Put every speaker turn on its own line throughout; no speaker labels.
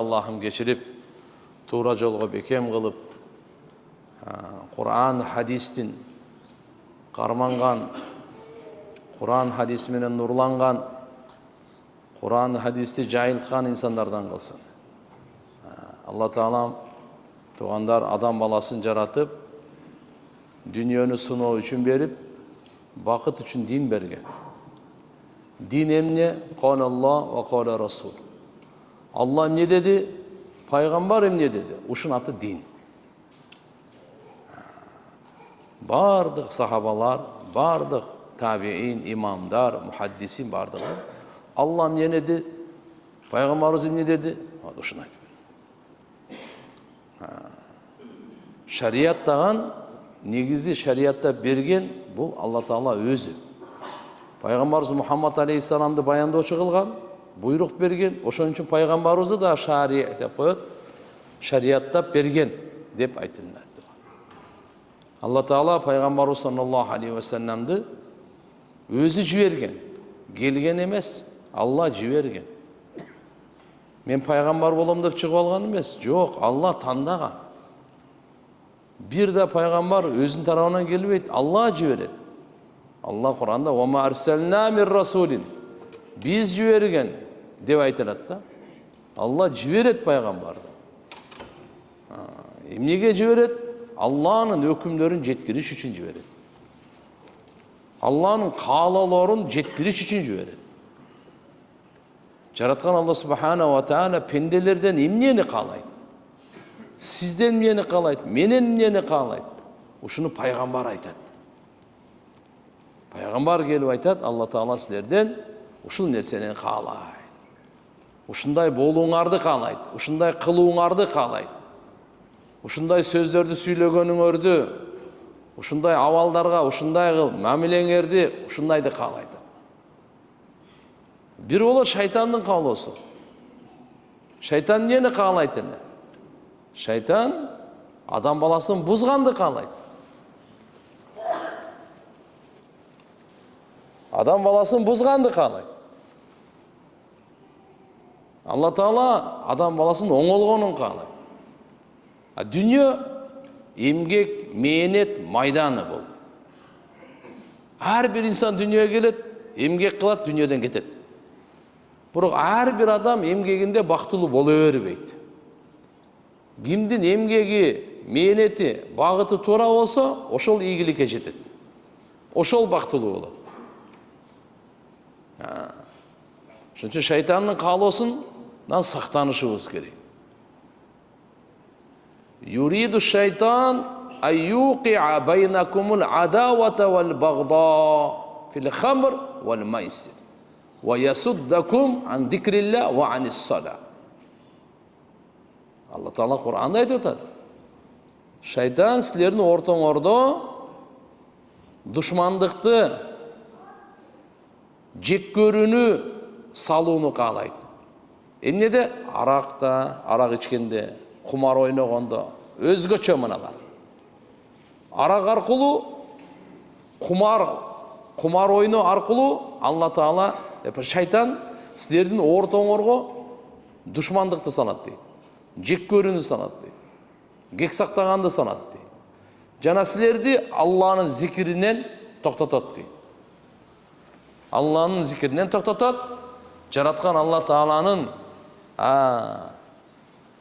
Allah'ım geçirip, tuğra jolga bekem kılıp, Kur'an hadistin karmangan, Kur'an hadis menen nurlangan, Kur'an hadisти jayıltkan insanlardan kılsın. Allah Teala tuğandar adam balasını jaratıp, dünyönü sınoo üçün berip, bakıt üçün din bergen. Din emne? Kâle Allah ve kâle Rasul. Allah ne dedi? Peygamber ne dedi? Uşun atı din. Bardık sahabalar, bardık tabi'in, imamlar, muhaddisin bardık. Allah ne dedi? Peygamberimiz ne dedi? Uşuna gibi. Şeriat dağın, negizi şeriatta bergen, bu Allah Teala özü. Peygamberimiz Muhammed Aleyhisselam'da bayanda oçuğulgan, buyruk bergen, oşun üçün Peygamberimiz da şeriatta bergen, dep aytılınlar. Allah Teala Peygamberimiz sallallahu aleyhi ve sellem'di özü jibergen, gelgen emes, Allah jibergen. Men Peygamber bolam dep çıkıp algan emes, yok, Allah tandagan. Bir de Peygamber özün tarafından gelbeyt, Allah jiberedi. Allah Kur'an'da وَمَا أَرْسَلْنَا مِنْ رَسُولٍ biz jibergen dep aytılат da. Allah jiberet Peygamberdi. Emnege jiberet? Allah'ın hükümlerini jetkiriş üçün jiberet. Allah'ın kaalaloorun jetkiriş üçün jiberet. Jaratkan Allah subhanahu wa ta'ala pendelerden emneni kaalayt? Sizden emneni kaalayt? Menen emneni kaalayt? Uşunu Peygamber aytat. Peygamber gelip aytat, Allah Teala sizlerden uşul nerseni kaalayt. Uşunday bolуңарды kaalayt, uşunday kılуңарды kaalayt. Uşunday sözlerdi süylөгөнүңөрдү, uşunday avaldarga, uşunday kıl, мамилеңерди, uşundайды kaalayt. Bir ola şeytandын kaalosu. Şeytan neni kaalayt ene? Şeytan adam balasını buzganды kaalayt. Adam balasını buzganды kaalayt. Allah Teala adam balasının oңолгонун kaalayt. Dünya emgek, mehnet maydanı bol. Her bir insan dünyaya gelet, emgek kılat, dünyadan ketet. Bırak her bir adam emgeginde baktılı bolöörübeyt. Kimdin emgegi, mehneti, bağıtı tora olsa, oşol iyigilikке jetet. Oşol baktılı olur. Çünkü şeytanın kaalosundan saktanışımız gerek. Yuridu şeytan en yuqi'a beynakumul adavata vel bagda fil khamr vel maisir ve yasuddakum an zikrillah ve anis salah. Allah Teala Kur'an'da aytıyor. Şeytan sizlerin ortaڭordo düşmandıkты, jek körünü salууну kaalayt. Emnede arakta, arak içkende, kumar oynaganda özgöçө mınalar. Arak arkulu, kumar oyunu arkulu Allah Teala, şeytan sizlerden ortaڭorgo düşmandıkты sanat deydi. Jek körünü sanat deydi. Gek saktağandı sanat deydi. Jana sizlerdi Allah'ın zikirinden toktatat deydi. Allah'ın zikirinden toktatat, jaratkan Allah Teala'nın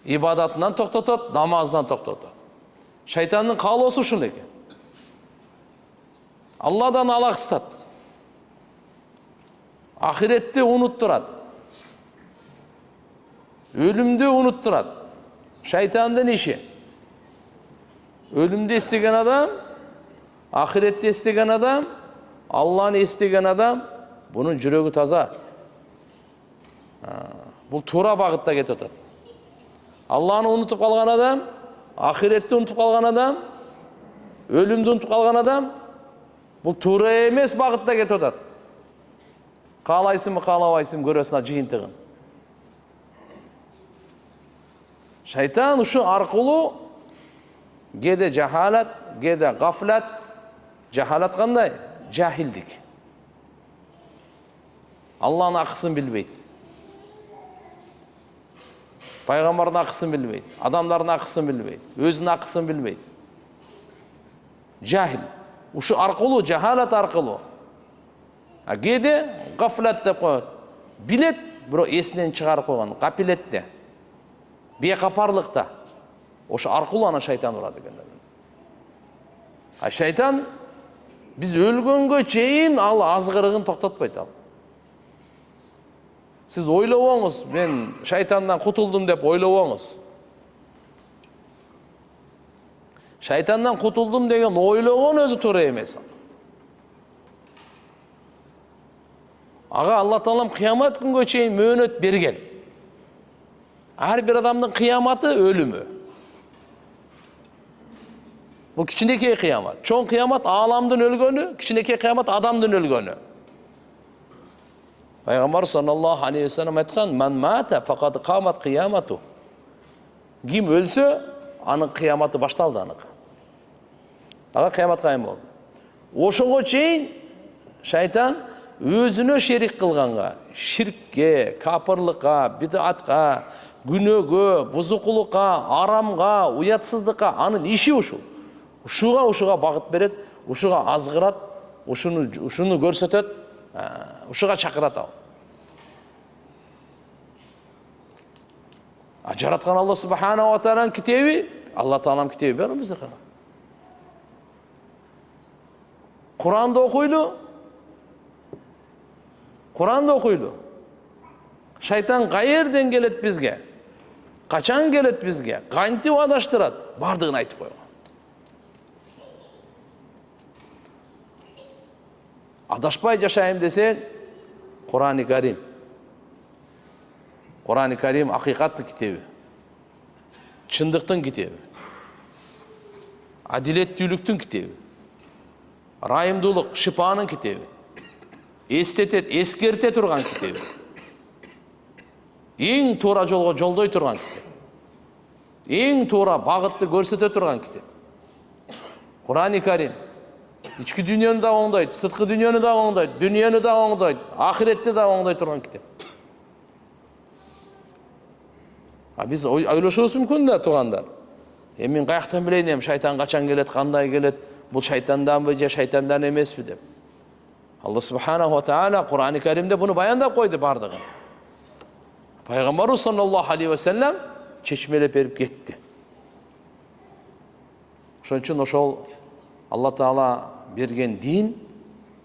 ibadatından toktatat, namazdan toktatat. Şeytanın kaalosu şunu eкен. Allah'dan alakıstat. Ahirette unutturat. Ölümde unutturat. Şeytanın işi. Ölümde istegen adam, ahirette istegen adam, Allah'ını istegen adam, bunun жүрегі таза. Бұл тура бағытта кетіп жатады. Allah'ını unutup kalgan adam, ahirette unutup kalgan adam, ölümde unutup kalgan adam, бұл тура емес бағытта кетіп жатады. Қалайсың, қалабайсың, көресің жиынтығын. Şeytan uşu arqылу кеде жахалат, кеде ғафлат. Жахалат қандай? Жахилдик. Allah'ın akısını bilbeydi. Пайғамбардың ақысын білмейді, адамдардың ақысын білмейді, өзінің ақысын білмейді. Жахил. Ушу арқылы, жахалат арқылы. Кейде ғафлат деп қояды. Билет, бирок есінен шығарып қойған. Ғапилетте. Бейқапарлықта. Ошу арқылы ана шайтан ұрады екен. Шайтан біз өлгенге чейин ал азғырығын тоқтатпайды. Сіз ойлауыңыз, мен шайтандан құтылдым деп ойлауыңыз. Шайтандан құтылдым деген ойлауын өзі тура емес. Аға Алла Таалам қиямат күнге чейин мөөнөт берген. Әр бір адамдың қияматы өлімі. Бұл кичинекей қиямат. Чоң қиямат аламдың өлгөнү, кичинекей қиямат адамдың өлгөнү. Пайғамбар саллаллаху алейхи ва саллям айтқан: "Ман мата фақад қамат қиямату." Ким өлсө, анын қияматы башталды аныкы. Ага қиямат қайым болды. Ошоға чейин шайтан өзүнө шерик кылганга, ширкке, капырлыкка, бидатка, күнөөгө, бузукулукка, арамга, уятсыздыкка анын иши ушул. Ушуга багыт берет, ушуга азгырат, ушуну көрсөтөт, ушуга чакырат ал. Жараткан Алла субханаху ва тааlanın китеби, Алла Таалам китеби бар бизде кана. Куранды окуйлу. Куранды окуйлу. Шайтан кайерден келет бизге? Качан келет бизге? Кантип адаштырат? Бардыгын айтып койгон. Адашпай жашайым десең, Куран-ы Карим. Куран-ы Карим акыйкаттын китеби. Чындыктын китеби. Адилеттүүлүктүн китеби. Райымдуулук, шипанын китеби. Эстетет, эскерте турган китеби. Эң туура жолго жолдой турган китеп. Эң туура багытты көрсөтө турган китеп. Куран-ы Карим. Ички дүйнөнү да оңдойт, сырткы дүйнөнү да оңдойт, дүйнөнү да оңдойт, ахиретти да оңдой турган китеп. Биз ойлошубуз мүмкүн да туугандар. Мен каяктан билейин, шайтан качан келет, кандай келет, бул шайтанданбы же шайтандан эмеспи деп. Алла субханаху ва таала Куран-ы Каримде буну баяндап койду бардыгын. Пайгамбарыбыз саллаллаху алейхи ва саллям чечмелеп берип кетти. Ошон үчүн ошол Алла Таала берген дин,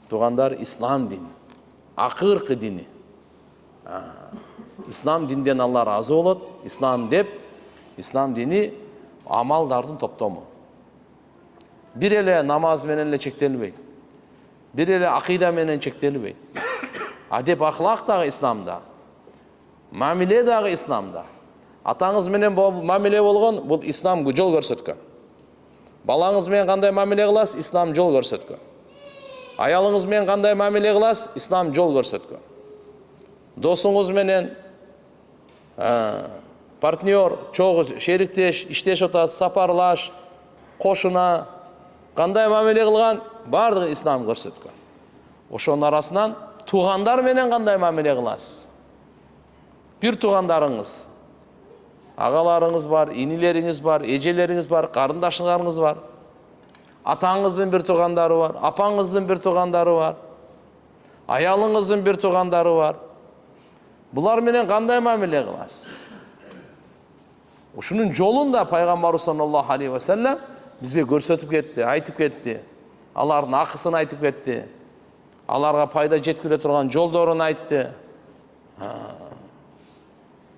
туугандар, ислам дини, акыркы дини. Ислам динден Алла разы болот. Ислам деп, ислам дини амалдардын топтому. Бир эле намаз менен эле чектелбейт. Бир эле акыйда менен чектелбейт. Адеп ахлак дагы исламда. Мамиле дагы исламда. Атаңыз менен мамиле болгон, бул ислам жол көрсөткөн. Балаңыз менен кандай мамиле кыласыз, ислам жол көрсөткөн. Аялыңыз менен кандай мамиле кыласыз, ислам жол көрсөткөн. Досуңуз менен партнер, чогуу шериктеш, иштеш атасыз, сапарлаш, кошуна кандай мамиле кылган, бардыгы ислам көрсөткөн. Ошонун арасынан туугандар менен кандай мамиле кыласыз? Бир туугандарыңыз, агаларыңыз бар, инилериңиз бар, эжелериңиз бар, карындашыңарыңыз бар. Атаңыздын бир туугандары бар, апаңыздын бир туугандары бар. Аялыңыздын бир туугандары бар. Булар менен кандай мамиле кыласыз? Ушунун жолун да Пайгамбарыбыз саллаллаху алейхи ва саллям бизге көрсөтүп кетти, айтып кетти. Алардын акысын айтып кетти. Аларга пайда жеткире турган жолдорун айтты.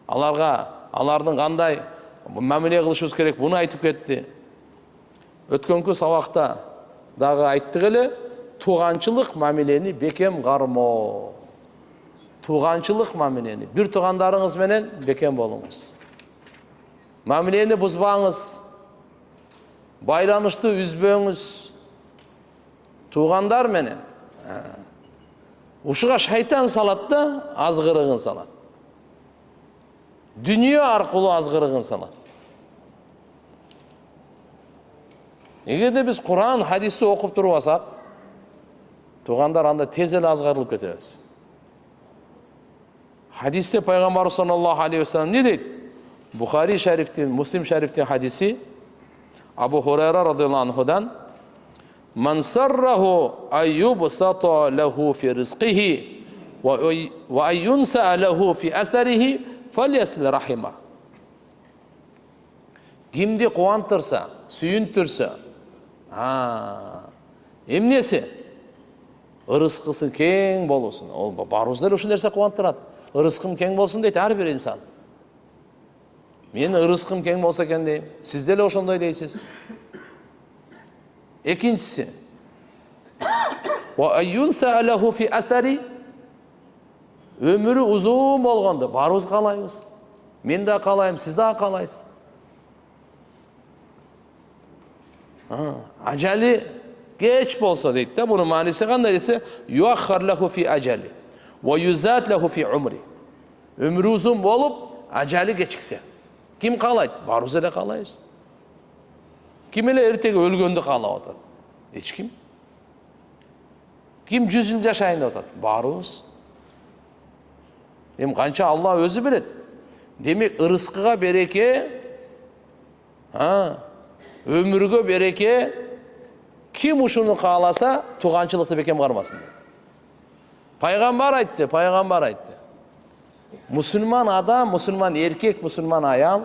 Алардын кандай мамиле кылышыбыз керек, буну айтып кетти. Өткөнкү сабакта дагы айттык эле, тууганчылык мамилени бекем кармоо. Тууганчылык мамилени, бир туугандарыңыз менен бекем болуңуз. Мамилени бузбаңыз. Байланышты үзбөңүз. Туугандар менен. Ушуга шайтан салат да, азгырыгын салат. Дүнүйө аркылуу азгырыгын салат. Эгерде биз Куран, хадисти окуп турбасак, туугандар анда тез эле азгырылып кетебиз. Хадисте Пайгамбар саллаллаху алейхи ва саллям не дейт? Bukhari şeriftin, Muslim şeriftin hadisi Abu Hurayra radıyallahu anhudan "Man sarrahu ayyubsata lehu fi rizqihi ve ayyunsa lehu fi asarihi falyasil rahima." Kimdi kuvantırsa, suyuntürse, emnesi? Rızkısı keng bolsun. Baruzlar uşun derse kuvanttırат. Rızkım keng bolsun deydi her bir insan. Men rızkım keng bolsa eken deyim. Siz de oşondoy deysiz. İkincisi, ve ayyunsa lehu fi asari, ömürü uzun bolganda baruz kalayız. Men de kalayım, siz de kalayız. Acali geç bolsa deydi de bunun manisi kanday ise yuakhar lehu fi acali ve yuzat lehu fi umri. Ömrü uzun bolup acali geçikse. Kim kalaydı? Baruz ele kalayız. Kim ele ertegi ölgöndü kalap otar? Hiç kim. Kim 100 yıl yaşayın otar? Baruz. Hem kança Allah özü bilet. Demek ırıskıga bereke, ömürgө bereke, kim uşunu kalasa tuğançılıkta bekem karmasın. Peygamber aytты. Müslüman adam, Müslüman erkek, Müslüman ayal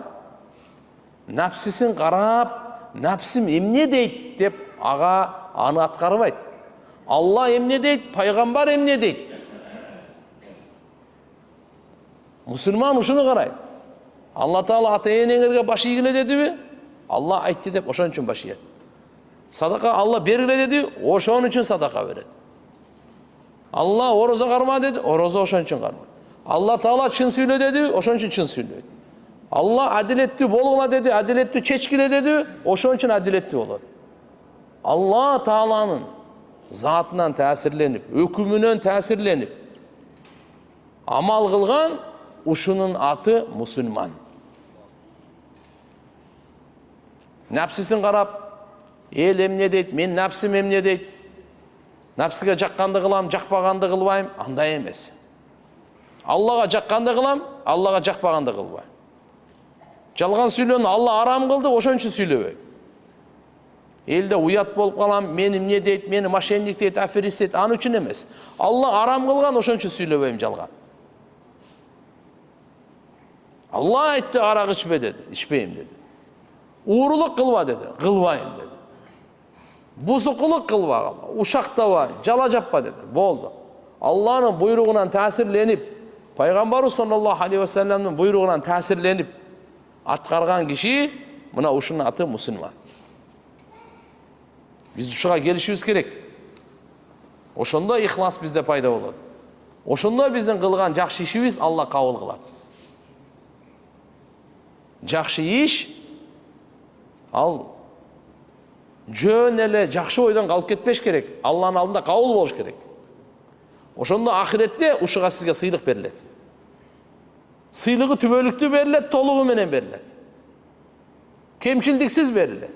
nafsisin karap, nafsim emne deyt dep ağa anı atkarmayt. Allah emne deyt, Peygamber emne deyt. Müslüman uşunu karayt. Allah Teala ata-enеңерге başı ийгиле dedi mi? Allah aytты dep oşon üçün başı ийет. Sadaka Allah bergile dedi, oşon üçün sadaka verir. Allah oroza karma dedi, oroza oşon üçün karma. Allah Teala çın söyle dedi, oşon üçün çın söyleydi. Allah adiletli bolgula dedi, adiletli çeçkile dedi, oşon üçün adiletli olur. Allah Teala'nın zatından tesirlenip, hükümünden tesirlenip, amal kılgan, uşunun atı Müslüman. Nafsisin karap, el emne deyt, men nafsim emne deyt. Nafsiga jakkanды kılam, jakpaganды kılbayım, андай emez. Allah'a jakkanды kılam, Allah'a jakpaganды kılbayım. Жалган сүйлөөнү Allah aram kıldı, oşon üçün süйлөбөйм. Elde uyat bolup kalam, meni emne deyt, meni мошенник deyt, аферист deyt, anı üçün emez. Allah aram kılgan, oşon üçün süйлөбөйм жалган. Allah aytты, arak içme dedi, içpeyim dedi. Uğurluk kılma dedi, kılbayım dedi. Buzukuluk kılma, uşaktava, jala jappa dedi, boldu. Allah'ın buyruğundan tesirlenip, Peygamber sallallahu aleyhi ve sellem'in buyruğundan tesirlenip, atkargan kişi, buna uşunun atı Müslüman. Biz uşuğa gelişimiz gerek. Oşonda ihlas bizde payda olur. Oşonda bizden kılgan jakşı işimiz Allah kabul kılar. Jakşı iş, al jön ele jakşı oydan kalıp ketpеш керек. Allah'ın aldında kabul boluş керек. Oşonda ahirette uşuğa sizge sıylık berilet. Sıylığı tübölüktü berilet, toluğu menen berilet. Kemçildiksiz berilet.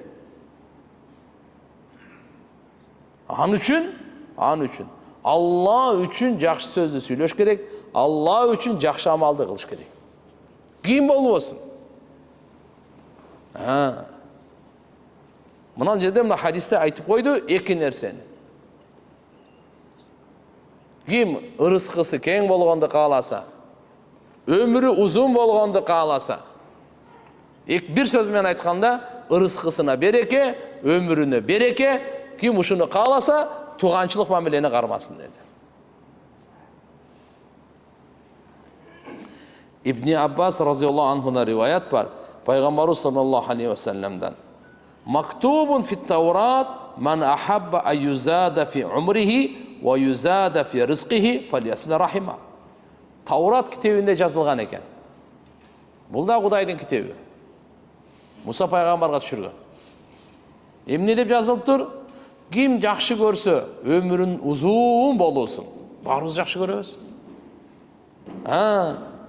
An üçün Allah üçün jakşı sözdü süйлөш керек, Allah üçün jakşı amalды kılış керек. Kim bolbosun? Мынан жерде мына hadiste айтып койду эки нерсени. Kim ырыскысы кең болгонду кааласа, ömrü uzun болгонду кааласа, bir söz менен айтканда, ырыскысына береке, ömrüne bereke, kim uşunu kaalasa, tuğançılık mamileni karmasın dedi. İbni Abbas radıyallahu anhuna rivayet var. Peygamber sallallahu aleyhi ve sellem'den. Maktubun fit Tevrat man ahabba an yuzada fi umrihi ve yuzada fi rizqihi falyasil rahima. Tevrat kitabında yazılgan eken. Bu da Kuday'ın kitabı. Musa peygamberga düşürgөн. Emne dep yazılıptır? Kim jakşı görse ömrün uzun bolusun. Barız jakşı görөбүз.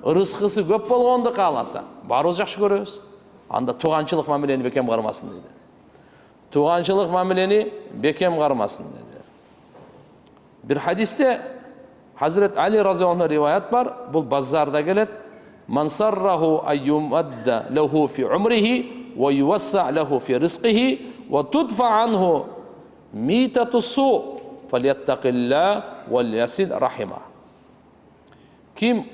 Rızkısı köp bolgondu kaalasa, barız jakşı görөбүz. Anda tuğançılık mamileni bekem karmasın dedi. Tuğançılık mamileni bekem karmasın dedi. Bir hadiste Hazret Ali radıyallahu anh rivayet var. Bu Bazzar'da gelet. من سره أن يمد له في عمره ويوسع له في رزقه وتدفع عنه ميتة السوء فليتق الله وليصل رحمه. Kim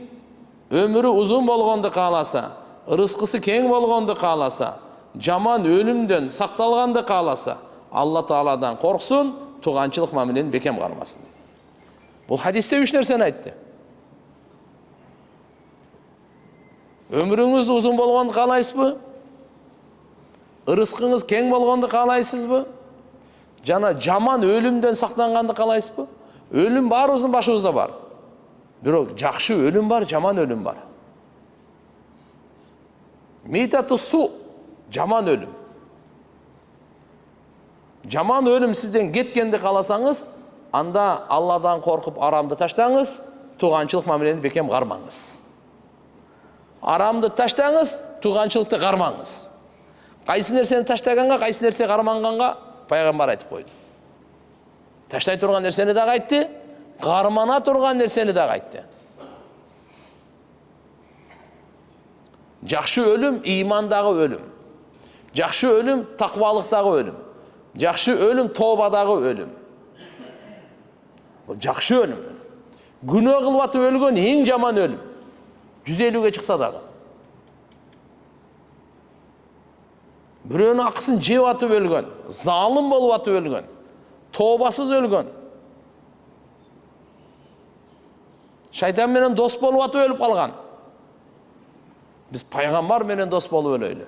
ömrü uzun bolğanды kalasa, rızkısı keng bolğandı kalasa, jaman ölümden saqtalğandı kalasa, Allah Taala'dan korksun, tuğançılık mamileni bekem qarmasın. Bu hadiste 3 nerseni aytты. Ömrüңüz uzun bolğanды kalaysızbı? Rızkınız keng bolğandı kalaysızbı? Jana jaman ölümden saqlanğanды kalaysızbı? Ölüm barыбыздın başımızda var. Бирок жакшы өлüm бар, жаман өлüm бар. Митату су, жаман өлüm. Жаман өлüm сизден кеткенди кааласаңыз, анда Алладан коркуп арамды таштаңыз, туганчылык мамилени бекем кармаңыз. Арамды таштаңыз, туганчылыкты кармаңыз. Кайсы нерсени таштаганга, кайсы нерсе карманганга пайгамбар айтып койду. Таштай турган нерсени дагы айтты, кармана турган нерсени дагы айтты. Жакшы өлüm имандагы өлüm. Жакшы өлüm таквалыктагы өлüm. Жакшы өлüm тобадагы өлüm. Бул жакшы өлüm. Күнөө кылып атып өлгөн эң жаман өлüm. 150-ге чыкса дагы. Бирөөнүн акысын жеп атып өлгөн, залым болуп атып өлгөн, тобасыз өлгөн. Шайтан менен дос болуп атып өлүп калган. Biz пайгамбар менен дос болуп өлөйлү.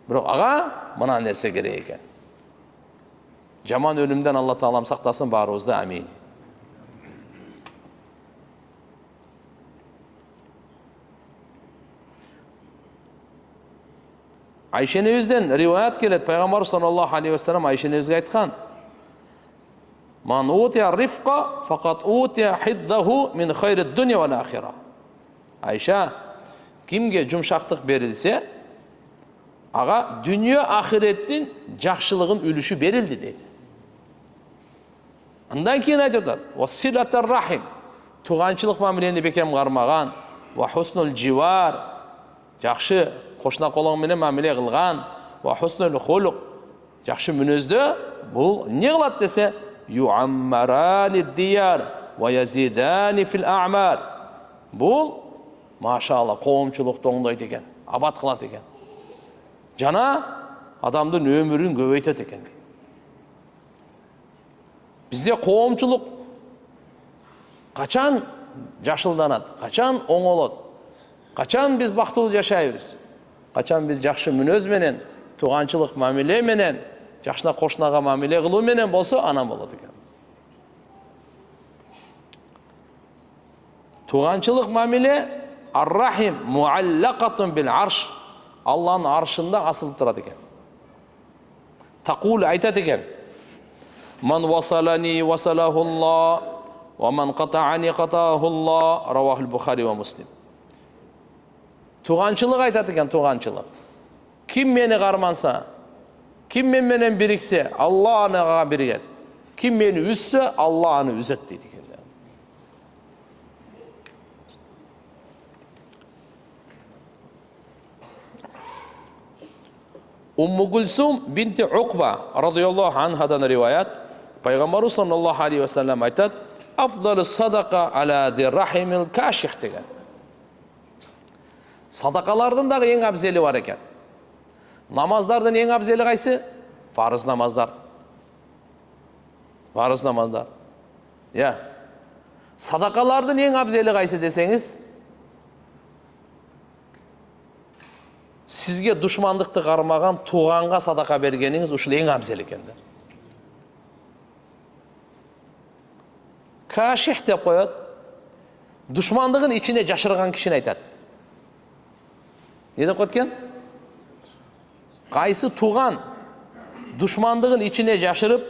Бирок ага мына нерсе керек экен. Жаман өлүмдөн Алла Таалам сактасын баарыбызды. Амин. Айша небизден риваят келет. Пайгамбар саллаллаху алейхи ва саллям Айша небизге айткан: "Ман утия рифка фақат утия хиддаху мин хайри дуния вал ахира." Айша, кимге жумшактык берилсе, ага дүние ахиреттин жакшылыгын үлүшү берилди дейт. Андан кийин айтып атат: "Василатар рахим", туганчылык мамилени бекем кармаган, "Ва хуснул живар", жакшы кошуна колоң менен мамиле кылган, "Ва хуснул хулук", жакшы мүнөздө бул эмне кылат десе, "Юаммарани дияр ва язидани фил а'мар". Бул машалла коомчулукту оңдойт экен, абат кылат экен. Жана адамдын өмүрүн көбөйтөт экен. Бизде коомчулук качан жашылданат, качан оңолот, качан биз бактылуу жашайбыз, качан биз жакшы мүнөз менен, туганчылык мамиле менен, жакшына кошунага мамиле кылуу менен болсо, анан болот экен. Туганчылык мамиле ар-рахим муаллакатун бил арш. Алланын аршында асылып турат экен. Тaqul айтат экен: "Ман васалани васалахулла, ва ман катаани катаахулла", равахул Бухари ва Муслим. Туганчылык айтат экен, туганчылык. Ким мени карманса, ким менен бириксе, Алла ага биригет. Ким мени үзсө, Алла аны үзөт дейт экен. Умму Кулсум бинти Уқба радияллаху анхадан риваят, пайгамбар саллаллаху алейхи ва саллям айтат: "Афдалу садака аля ди рахимил каших" деген. Садакалардын дагы эң абзели бар экен. Намаздардын эң абзели кайсы? Фарыз намаздар. Фарыз намаздар. Я. Садакалардын эң абзели кайсы десеңиз, сизге душмандыкты кармаган туганга садака бергениңиз ушул эң абзел экен да. Каших деп коет. Душмандыгын ичине жашырган кишини айтат. Не деп коет экен? Кайсы туган душмандыгын ичине жашырып,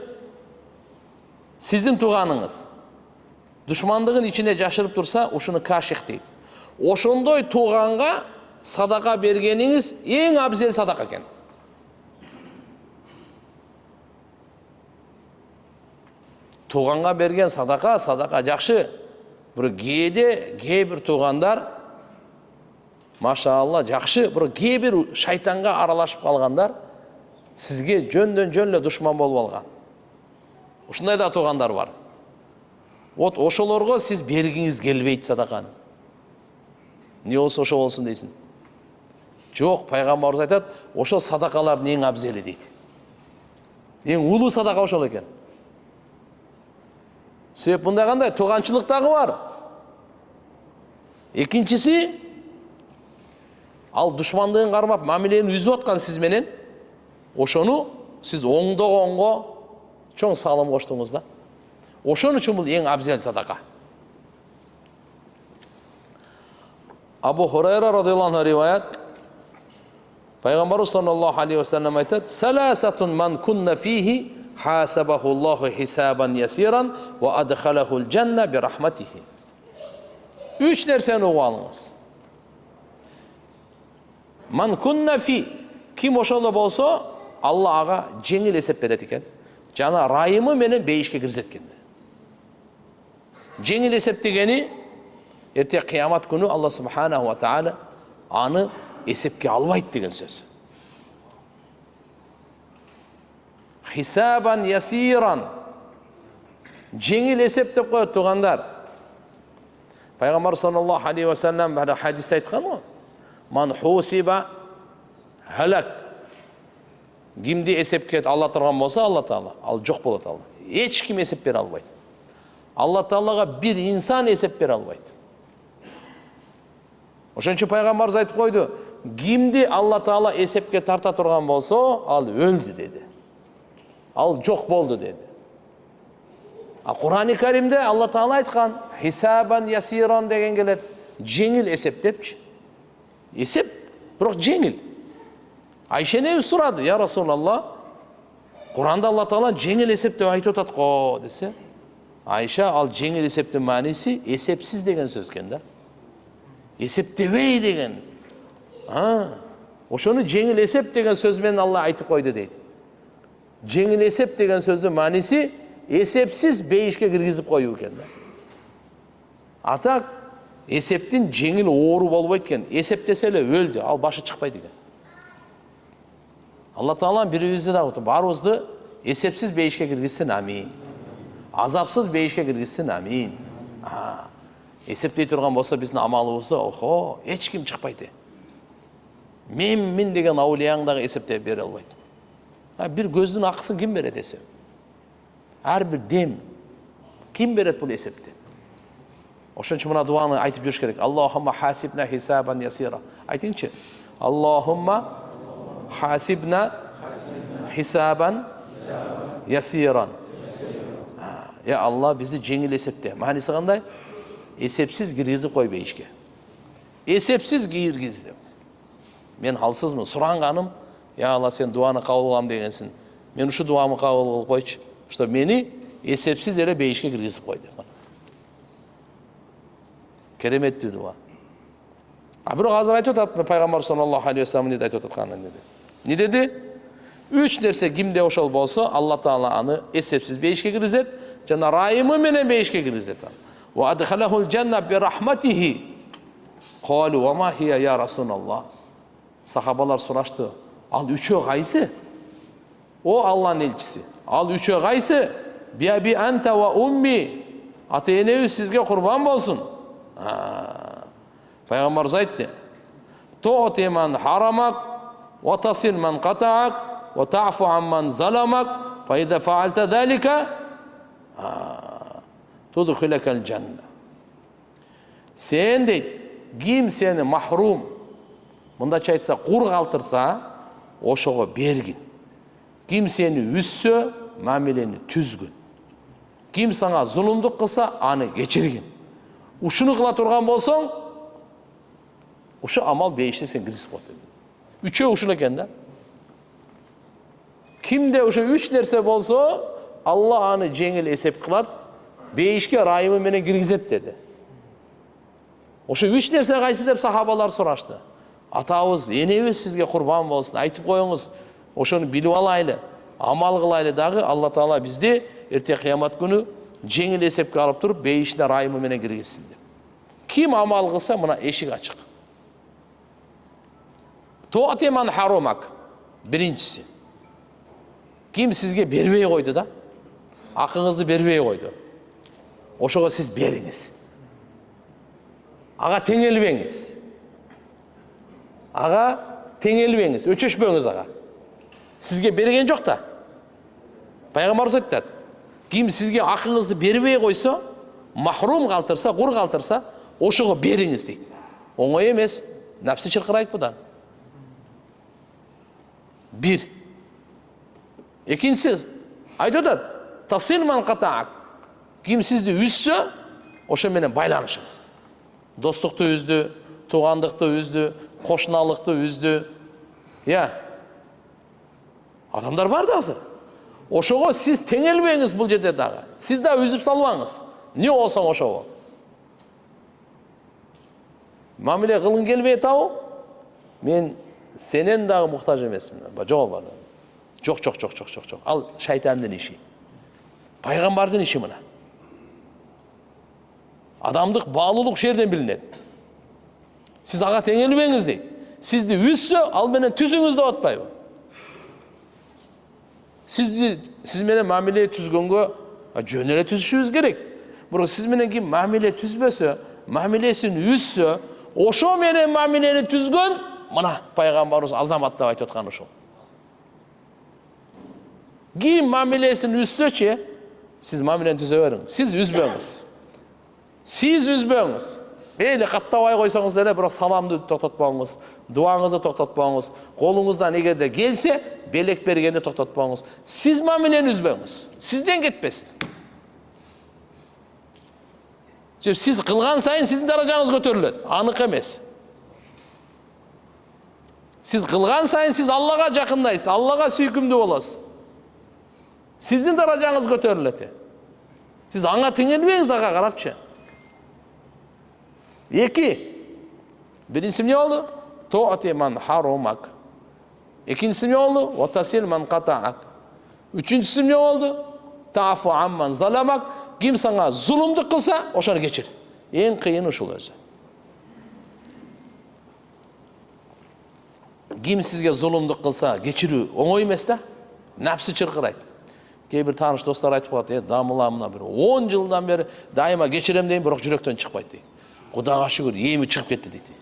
сиздин туганыңыз душмандыгын ичине жашырып турса, ушуну каших дейт. Ошондой туганга садака бергениңиз эң абзел садака экен. Туганга берген садака жакшы. Бир кээ бир тугандар машалла жакшы, бирок кээ бир шайтанга аралашып калгандар сизге жөндөн жөн эле душман болуп алган. Ушундай да туугандар бар. Вот ошолорго сиз бергиңиз келбейт садаканы. Не болсо ошо болсун дейсиң. Жок, пайгамбарыбыз айтат, ошо садакалардын эң абзели дейт. Эң улуу садака ошол экен. Себеп мындай кандай тууганчылык дагы бар. Экинчиси, ал душмандыгын кармап, мамилени үзүп аткан сиз менен, ошону сиз оңдогонго чоң салым коштуңуз да. Ошон үчүн бул эң абзел садака. Абу Хурайра радыйаллаху анху риваят, Пайгамбарыбыз саллаллаху алейхи ва саллям айтат: "Саласатун ман кунна фихи хасабаху Аллаху хисабан ясиран ва адхалахул джанна би рахматихи." Үч нерсени угуп алыңыз. Ман кунна фи, ким ошоло болсо, Алла ага жеңил эсеп берет экен. Жана райымы менен бейишке киргизет экен. Жеңил эсеп дегени эрте кыямат күнү Алла субханаху ва таала аны эсепке албайт деген сөз. Хисабан ясиран, жеңил эсеп деп коет тугандар. Пайгамбар саллаллаху алейхи ва саллям бир хадис айткан го. Ман хусиба халак. Кимди эсепке ала турган болсо, Алла таала ал жок болот ал. Эч ким эсеп бере албайт. Алла таалага бир инсан эсеп бере албайт. Ошон үчүн пайгамбарыбыз айтып койду, кимди Алла таала эсепке тарта турган болсо, ал өлдү деди. Ал жок болду деди. А Кур'ан-ы Каримде Алла таала айткан, хисабан ясиран деген келет. Жеңил эсеп депчи. Эсеп, бирок жеңил. Айша не сурады, я Расулалла, Кур'анда Алла таала жеңил эсеп деп айтып атат го десе, Айша ал жеңил эсептин мааниси эсепсиз деген сөз экен да. Эсептебей деген. Ошону жеңил эсеп деген сөз менен Алла айтып койду дейт. Жеңил эсеп деген сөздүн мааниси эсепсиз бейишке киргизип коюу экен да. Атак эсептин жеңил оору болбойт экен. Эсептесе эле өлдү, ал башы чыкпайт экен. Алла таала бирибизди да баарыбызды эсепсиз бейишке киргизсин, амин. Азапсыз бейишке киргизсин, амин. Эсептей турган болсо биздин амалыбызды, охо, эч ким чыкпайт. Мен деген аулияң дагы эсептеп бере албайт. Бир көздүн акысын ким берет эсеп? Ар бир дем ким берет бул эсепти? Ошон үчүн мына дуаны айтып жүрүш керек. Аллахумма хасибна хисабан ясира. Айтыңчы. Аллахумма хасибна хисабан ясиран. Я Алла бизди жеңил эсепте. Мааниси кандай? Эсепсиз киргизип кой бейишке. Эсепсиз киргизди. Мен халсызмын, суранганым, я Алла сен дуаны кабыл кылам дегенсин. Мен ушу дуамы кабыл кылып койчу, что мени эсепсиз эле бейишке киргизип кой деп. Кереметтүү дуа. Бирок азыр айтып атат Пайгамбар саллаллаху алейхи ва саллям деп айтып атканын деди. Не деди? Үч нерсе кимде ошол болсо, Алла таала аны эсепсиз бейишке киргизет, жана райымы менен бейишке киргизет. Ва адхалахул джанна би рахматихи. Калу ва ма хия я Расулаллах. Сахабалар сурашты. Ал үчөө кайсы? О Алланын элчиси. Ал үчөө кайсы? Биаби анта ва умми. Ата-энебиз сизге курбан болсун. Пайгамбарыбыз айтты. Туъти ман харамак ва тасил ман катаак ва таъфу амман заламак фа иза фаалта залика tudkhilakal janna. Sen deyt, ким сени махрум, мындача айтса, кур калтырса, ошого бергин. Ким сени үзсө, мамилени түзгүн. Ким сага зулумдук кылса, аны кечиргин. Ушуну кыла турган болсоң, ушу амал бейиште сен киргизип коет. Үчөө ушул экен да. Кимде ушу үч нерсе болсо, Алла аны жеңил эсеп кылат, бейишке райымы менен киргизет деди. Ошо үч нерсе кайсы деп сахабалар сурашты. Атабыз, энебиз сизге курбан болсун, айтып коюңуз, ошону билип алайлы, амал кылайлы дагы Алла таала бизди эрте кыямат күнү жеңил эсепке алып туруп, бейиште райымы менен киргизсин деп. Ким амал кылса, мына эшик ачык. Tu'ti man harumak. Birincisi. Kim sizge berбей koydu da? Akыңызды бербей koydu. Oşoğa siz beriniz. Ağa teңелбеңiz. Ağa teңелбеңiz, өчөшпөңүz ağa. Sizge берген жоқ та. Пайғамбарымыз айтады. Kim sizge akыңızды бербей koysa, mahrum kалтырса, құр калтырса, ошоға беріңіз дейді. Оңой емес, нәпсі чырқырайды бұдан. Bir. İkincisi, айтады, тасил ман қатаак. Kim sizді үзсө, ошо менен байланышыңыз. Достықты үзді, туғандықты үзді, қошыналықты үзді. Я. Адамдар бар да азыр. Ошоға сіз теңелбеңіз бұл жерде дағы. Сіз да үзіп салбаңыз. Не олсаң ошоға. Мамиле қылын келбей тау, мен сенен дағы мұқтаж емесмін. Жоқ бар. Жоқ. Ал шайтандың іші. Пайғамбардың іші мына. Адамдық bağlılık жерден білінеді. Сіз аға теңелбеңіз дейді. Сізді үзсө, ал менен түзіңізді отпайды. Siz менен мамиле түзгөнгө жөнеле түзүшүңүз керек. Бирок сиз менен ким мамиле түзбөсө, мамилесин үзсө, ошо менен мамилени түзгөн, мына пайгамбарыбыз азамат деп айтып аткан ошол. Ким мамилесин үзсөчү, сиз мамилени түзө бериңиз. Сиз үзбөңүз. Сиз үзбөңүз. Мейлі қаттабай қойсаңыз да, бірақ саламды тоқтатпаңыз, дуаңызды тоқтатпаңыз, қолыңыздан егер де келсе, белек бергенде тоқтатпаңыз. Сіз мамилені үзбеңіз. Сізден кетпесін. Сіз қылған сайын сіздің даражаңыз көтеріледі. Анық емес. Сіз қылған сайын сіз Аллаға жақындайсыз, Аллаға сүйкімді боласыз. Сіздің даражаңыз көтеріледі. Сіз аңа теңелбеңіз, аға қарапшы. Екі. Birincisi ne oldu? Tu'ti man harumak. İkincisi ne oldu? Ve tasil man qata'ak. Üçüncüsü ne oldu? Ta'fu amman zalamak. Kim sana zulümdük kılsa, oşanı geçir. En kıyın uşul özü. Kim sizge zulümdük kılsa, geçirü oңой емес та? Nafsi çırqıraydı. Кейбір таныш достар айтып қалады, дамыламына бір 10 жылдан бері дайыма geçirем дейін, бірақ жүректен шықпайды дейді. Құдаға шүкір, емі шығып кетті дейді.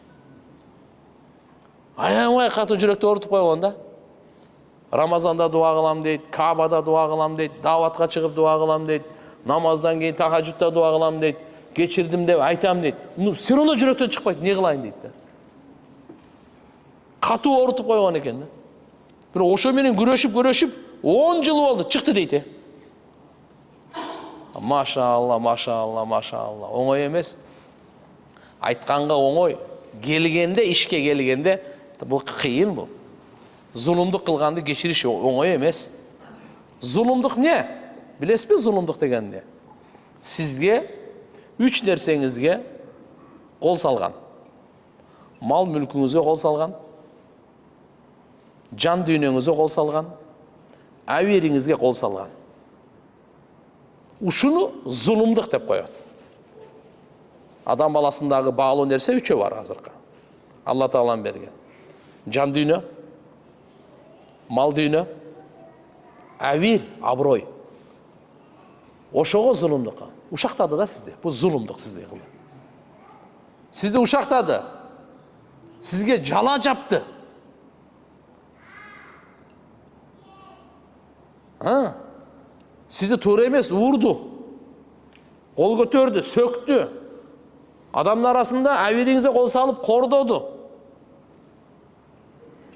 Аямай қатты жүректі ұртып қойғанда. Рамазанда дуа қылам дейді, Кабада дуа қылам дейді, даватқа шығып дуа қылам дейді, намаздан кейін тахаджудта дуа қылам дейді, кешірдім деп айтам дейді. Все равно жүректен шықпайды, не қылайын дейді. Қатты ұртып қойған екен. Бір ошо менен күрөшіп 10 жыл болды, шықты дейді. Машалла. Оңой емес. Айтқанға оңой, келгенде, ішке келгенде, бұл қиын бұл. Зұлымдық қылғанды кешіріш оңой емес. Зұлымдық не? Білесіз бе зұлымдық дегенде? Сізге 3 нәрсеңізге қол салған. Мал мүлкіңізге қол салған. Жан дүйнеңізге қол салған. Әуеріңізге қол салған. Ушуну зұлымдық деп қояды. Адам баласындағы bağlı нәрсе 3 бар азырқы. Алла Тағалам берген. Жан дүйнө, мал дүйнө, әуер, абырой. Ошоға зұлымдық. Ушақтады да сізде. Бұл зұлымдық сізде. Сізді ушақтады. Сізге жала жапты. Сізді тура емес ұрды. Қол көтерді, сөкті. Адамның арасында әуеріңізге қол салып қордоды.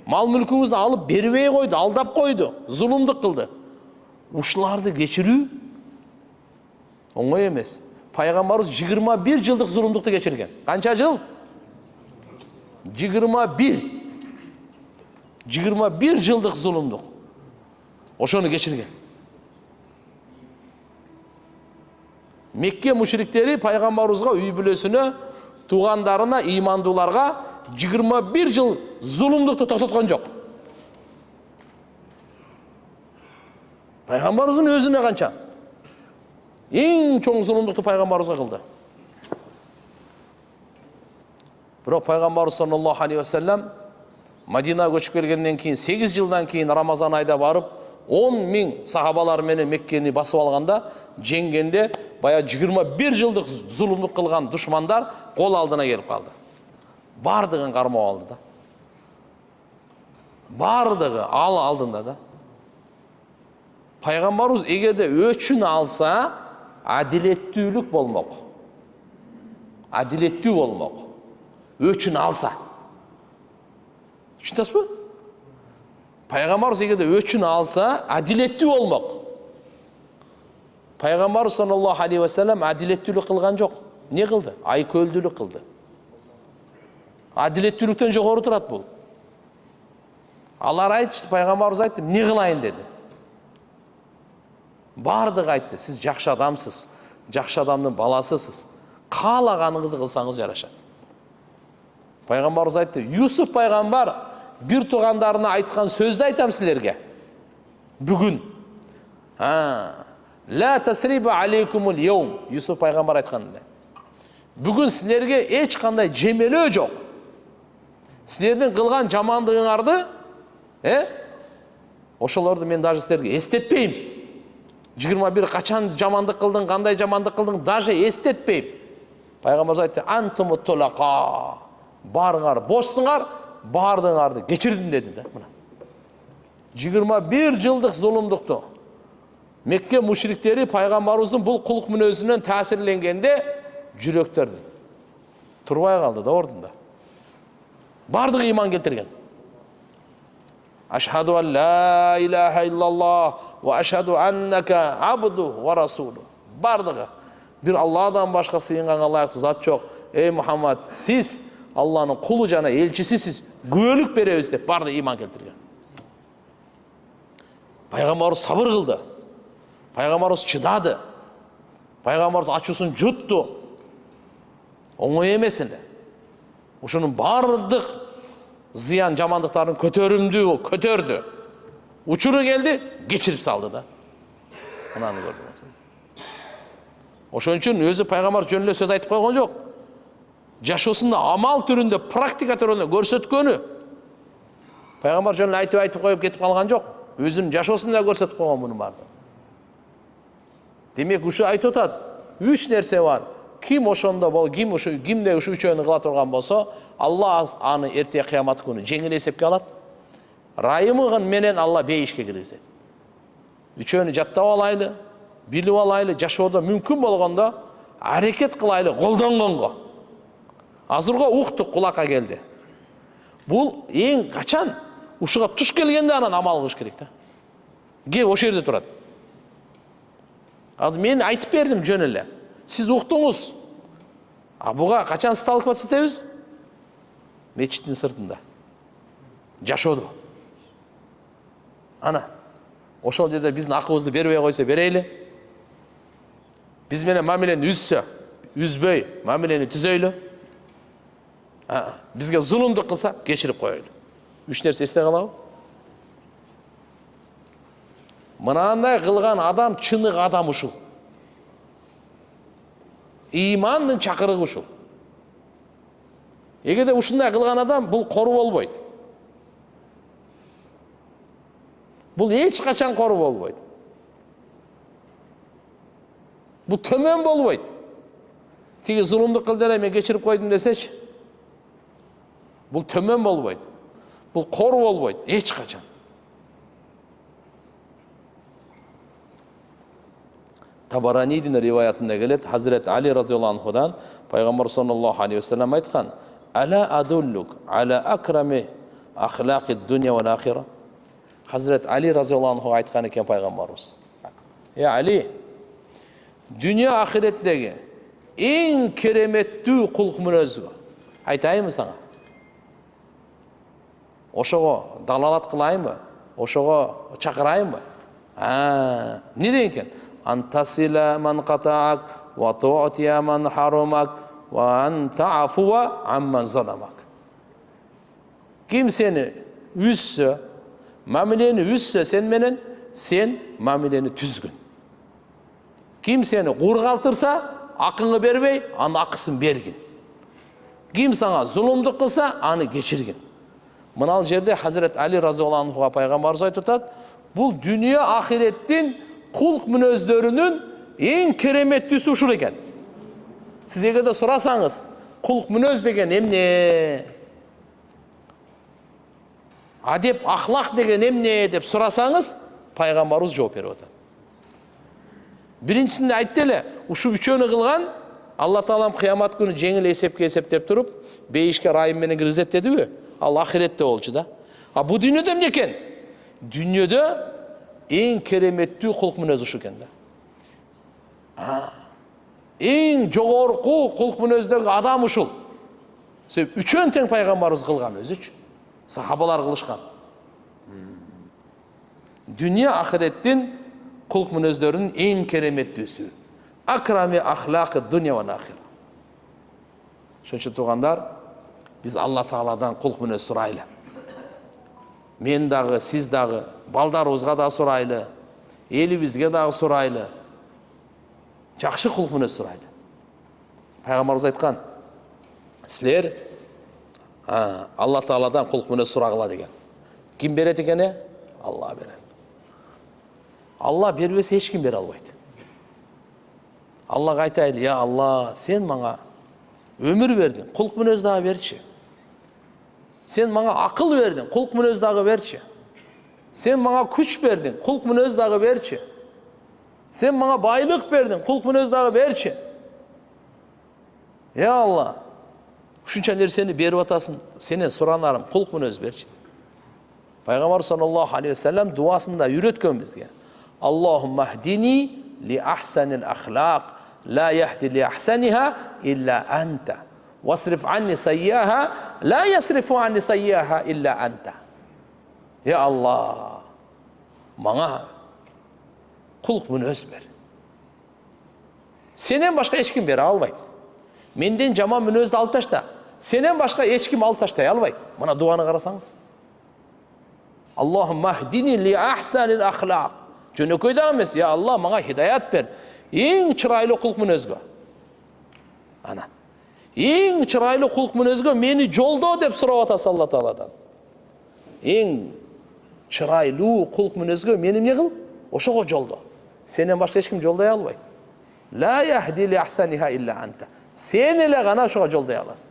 Мал мүлкіңізді алып бербей қойды, алдап қойды, зұлымдық қылды. Ушыларды кешіру оңой емес. Пайғамбарымыз 21 жылдық зұлымдықты кешірген. Қанша жыл? 21 жылдық зұлымдық. Ошоны кешірген. Мекке мушриктери пайғамбарымызға, үй бүлесіне, туғандарына, имандыларға 21 жыл зұлымдықты тоқтатқан жоқ. Пайғамбарымыздың өзіне қанша? Ең чоң зұлымдықты пайғамбарымызға қылды. Бірақ пайғамбарымыз саллаллаху алейхи ва саллям Мадина көчүп келгенден кийин 8 жылдан кийин Рамазан айда барып 10.000 сахабалар менен Меккени басып алганда, жеңгенде бая 21 жылдык зулумдук кылган душмандар кол алдына келип калды. Бардыгын кармап алды да. Бардыгы ал алдында да. Пайгамбарыбыз эгерде өчүн алса, адилеттүүлүк болмок. Адилеттүү болмок. Өчүн алса. Түшүнөсүзбү? Пайгамбарыбыз эгерде өчүн алса, адилеттүү болмок. Пайгамбарыбыз саллаллаху алейхи ва саллям адилеттүүлүк кылган жок. Не кылды? Айкөлдүүлүк кылды. Адилеттүүлүктөн жогору турат бул. Алар айтышты, пайгамбарыбыз айтты, не кылайын деди. Бардыгы айтты, сиз жакшы адамсыз, жакшы адамдын баласысыз. Каалаганыңызды кылсаңыз жарашат. Пайгамбарыбыз айтты, Юсуф пайгамбар бир туугандарына айткан сөздү айтам силерге. Бүгүн. Ла тасриба алейкумул йаум. Юсуф пайгамбар айткандай. Бүгүн силерге эч кандай жемелөө жок. Силердин кылган жамандыгыңарды, ошолорду мен даже силерге эстетпейм. 21 качан жамандык кылдың, кандай жамандык кылдың, даже эстетпейм. Пайгамбар айтты, антуму толака. Барыңар бошсуңар, бардыңарды кечирдим деди да. 21 жылдык зулумдукту Мекке мушриктери пайгамбарыбыздын бул кулук мүнөзүнөн таасирленгенде жүрөктөрдү турбай калды да ордунда. Бардыгы иман келтирген. Ашхаду ан ла илаха иллаллах ва ашхаду аннака абду ва расулу. Бардыгы. Бир Алладан башка сыйынганга ылайыктуу зат жок. Эй Мухаммад, сиз Алланын кулу жана элчисисиз, күбөлүк беребиз деп барды иман келтирген. Пайгамбарыбыз сабыр кылды. Пайгамбарыбыз чыдады. Пайгамбарыбыз ачуусун жутту. Оңой эмес эле. Ушунун бардык зыян жамандыктарын көтөрдү. Учуру келди, кечирип салды да. Мынаны көрдүм. Ошон үчүн өзү пайгамбар жөн эле сөз айтып койгон жок. Жашоосунда амал түрүндө, практика түрүндө көрсөткөнү. Пайгамбар жөн эле айтып коюп кетип калган жок. Өзүнүн жашоосунда көрсөтүп койгон муну барды. Демек ушу айтып атат, 3 нерсе бар. Ким ошондо кимде ушу үчөөнү кыла турган болсо, Алла аны эрте кыямат күнү жеңил эсепке алат. Райымыгын менен Алла бейишке киргизет. Үчөөнү жаттап алайлы, билип алайлы, жашоодо мүмкүн болгондо аракет кылайлы, колдонгонго. Азырга уктук, кулакка келди. Бул эң качан ушуга туш келгенде анан амал кылыш керек да. Кеп ошол жерде турат. Ал мен айтып бердим жөн эле. Сиз уктуңуз. Буга качан сталкиваться этебиз? Мечиттин сыртында. Жашоодо. Ана. Ошол жерде биздин акыбызды бербей койсо берейли. Биз менен мамилени үзсө, үзбөй мамилени түзөйлү. Бизге зулумдук кылса, кечирип коелу. 3 нерсе эсте калабы? Мынандай кылган адам чынык адам ушул. Имандын чакырыгы ушул. Эгерде ушундай кылган адам бул кору болбойт. Бул эч качан кору болбойт. Бул төмөн болбойт. Тиги зулумдук кылды эле мен кечирип койдум десечи. Бул төмөн болбойт. Бул кору болбойт эч качан. Табаранидин риваятында келет, Хазрет Али разияллаху анхудан пайгамбар саллаллаху алейхи ва саллям айткан: "Ала адуллук ала акрами ахлaqi dunya wal akhirah." Хазрет Али разияллаху анху айткан экен пайгамбарыбыз. Али, дүние ахиреттеги эң кереметтүү кулк мүнөзгө айтайынбы сага? Ошого далалат кылайынбы? Ошого чакырайынбы? Не деген экен? Антасила ман катаак ва ту'тия ман харамак ва антафуа амман заламак. Ким сени үзсө, мамилени үзсө сен менен, сен мамилени түзгүн. Ким сени кургалтырса, акыңы бербей, анын акысын бергин. Ким сага зулумдук кылса, аны кечиргин. Мынал жерде Хазрет Али разиаллаху анхуга пайгамбарыбыз айтып атат, бул дүние ахиреттин кулк мүнөздөрүнүн эң кереметтүүсү ушул экен. Сиз эгерде сурасаңыз, кулк мүнөз деген эмне? Адеп, ахлак деген эмне деп сурасаңыз, пайгамбарыбыз жооп берип атат. Биринчисинде айтты эле, ушул үчөөнү кылган Алла Таалам кыямат күнү жеңил эсепке эсептеп туруп, бейишке райым менен киргизет дедиби? Ал ахиретте болчу да. А бу дүйнөдө эмне экен? Дүйнөдө эң кереметтүү кулк мүнөз ушу экен да. Эң жогорку кулк мүнөздөгү адам ушул. Себеп үчөөн тең пайгамбарыбыз кылган өзүчү. Сахабалар кылышкан. Дүйнө ахиреттин кулк мүнөздөрүнүн эң кереметтүүсү. Акрами ахлакы дүйнө ва ахира. Ошон үчүн туугандар, биз Алла Тааладан кулк мүнөз сурайлы. Мен дагы, сиз дагы, балдарыбызга да сурайлы, элибизге дагы сурайлы. Жакшы кулк мүнөз сурайлы. Пайгамбарыбыз айткан, силер Алла Тааладан кулк мүнөз сурагыла деген. Ким берет экен? Алла берет. Алла бербесе эч ким бере албайт. Аллага айтайлы, я Алла, сен мага өмүр бердиң, кулк мүнөз дагы берчи. Сен мага акыл бердиң, кулк мүнөз дагы берчи. Сен мага күч бердиң, кулк мүнөз дагы берчи. Сен мага байлык бердиң, кулк мүнөз дагы берчи. Я Алла, ушунча нерсени берип атасың, сенен суранарым, кулк мүнөз берчи. Пайгамбар саллаллаху алейхи ва саллям дуасында үйрөткөн бизге. Аллахумма хдини ли ахсанил ахлaq, ла яхди ли ахсаниха илля анта. Васриф анни сайяха, ла ясрифу анни сайяха илля анта. Я Алла, мага кулк мүнөз бер. Сенен башка эч ким бере албайт. Менден жаман мүнөздү алып ташта. Сенен башка эч ким алып таштай албайт. Мына дуаны карасаңыз. Аллахумма хдини ли ахсанил ахлaq. Жөнөкөй да эмес, я Алла, мага хидаят бер. Эң чырайлуу кулк мүнөзгө. Ана. Эң чырайлуу кулк мүнөзгө мени жолдо деп сурап атасыз Алла Тааладан. Эң чырайлуу кулк мүнөзгө мени эмне кыл? Ошого жолдо. Сенен башка эч ким жолдой албайт. Ла яхди ли ахсаниха илля анта. Сен эле гана ошого жолдой аласың.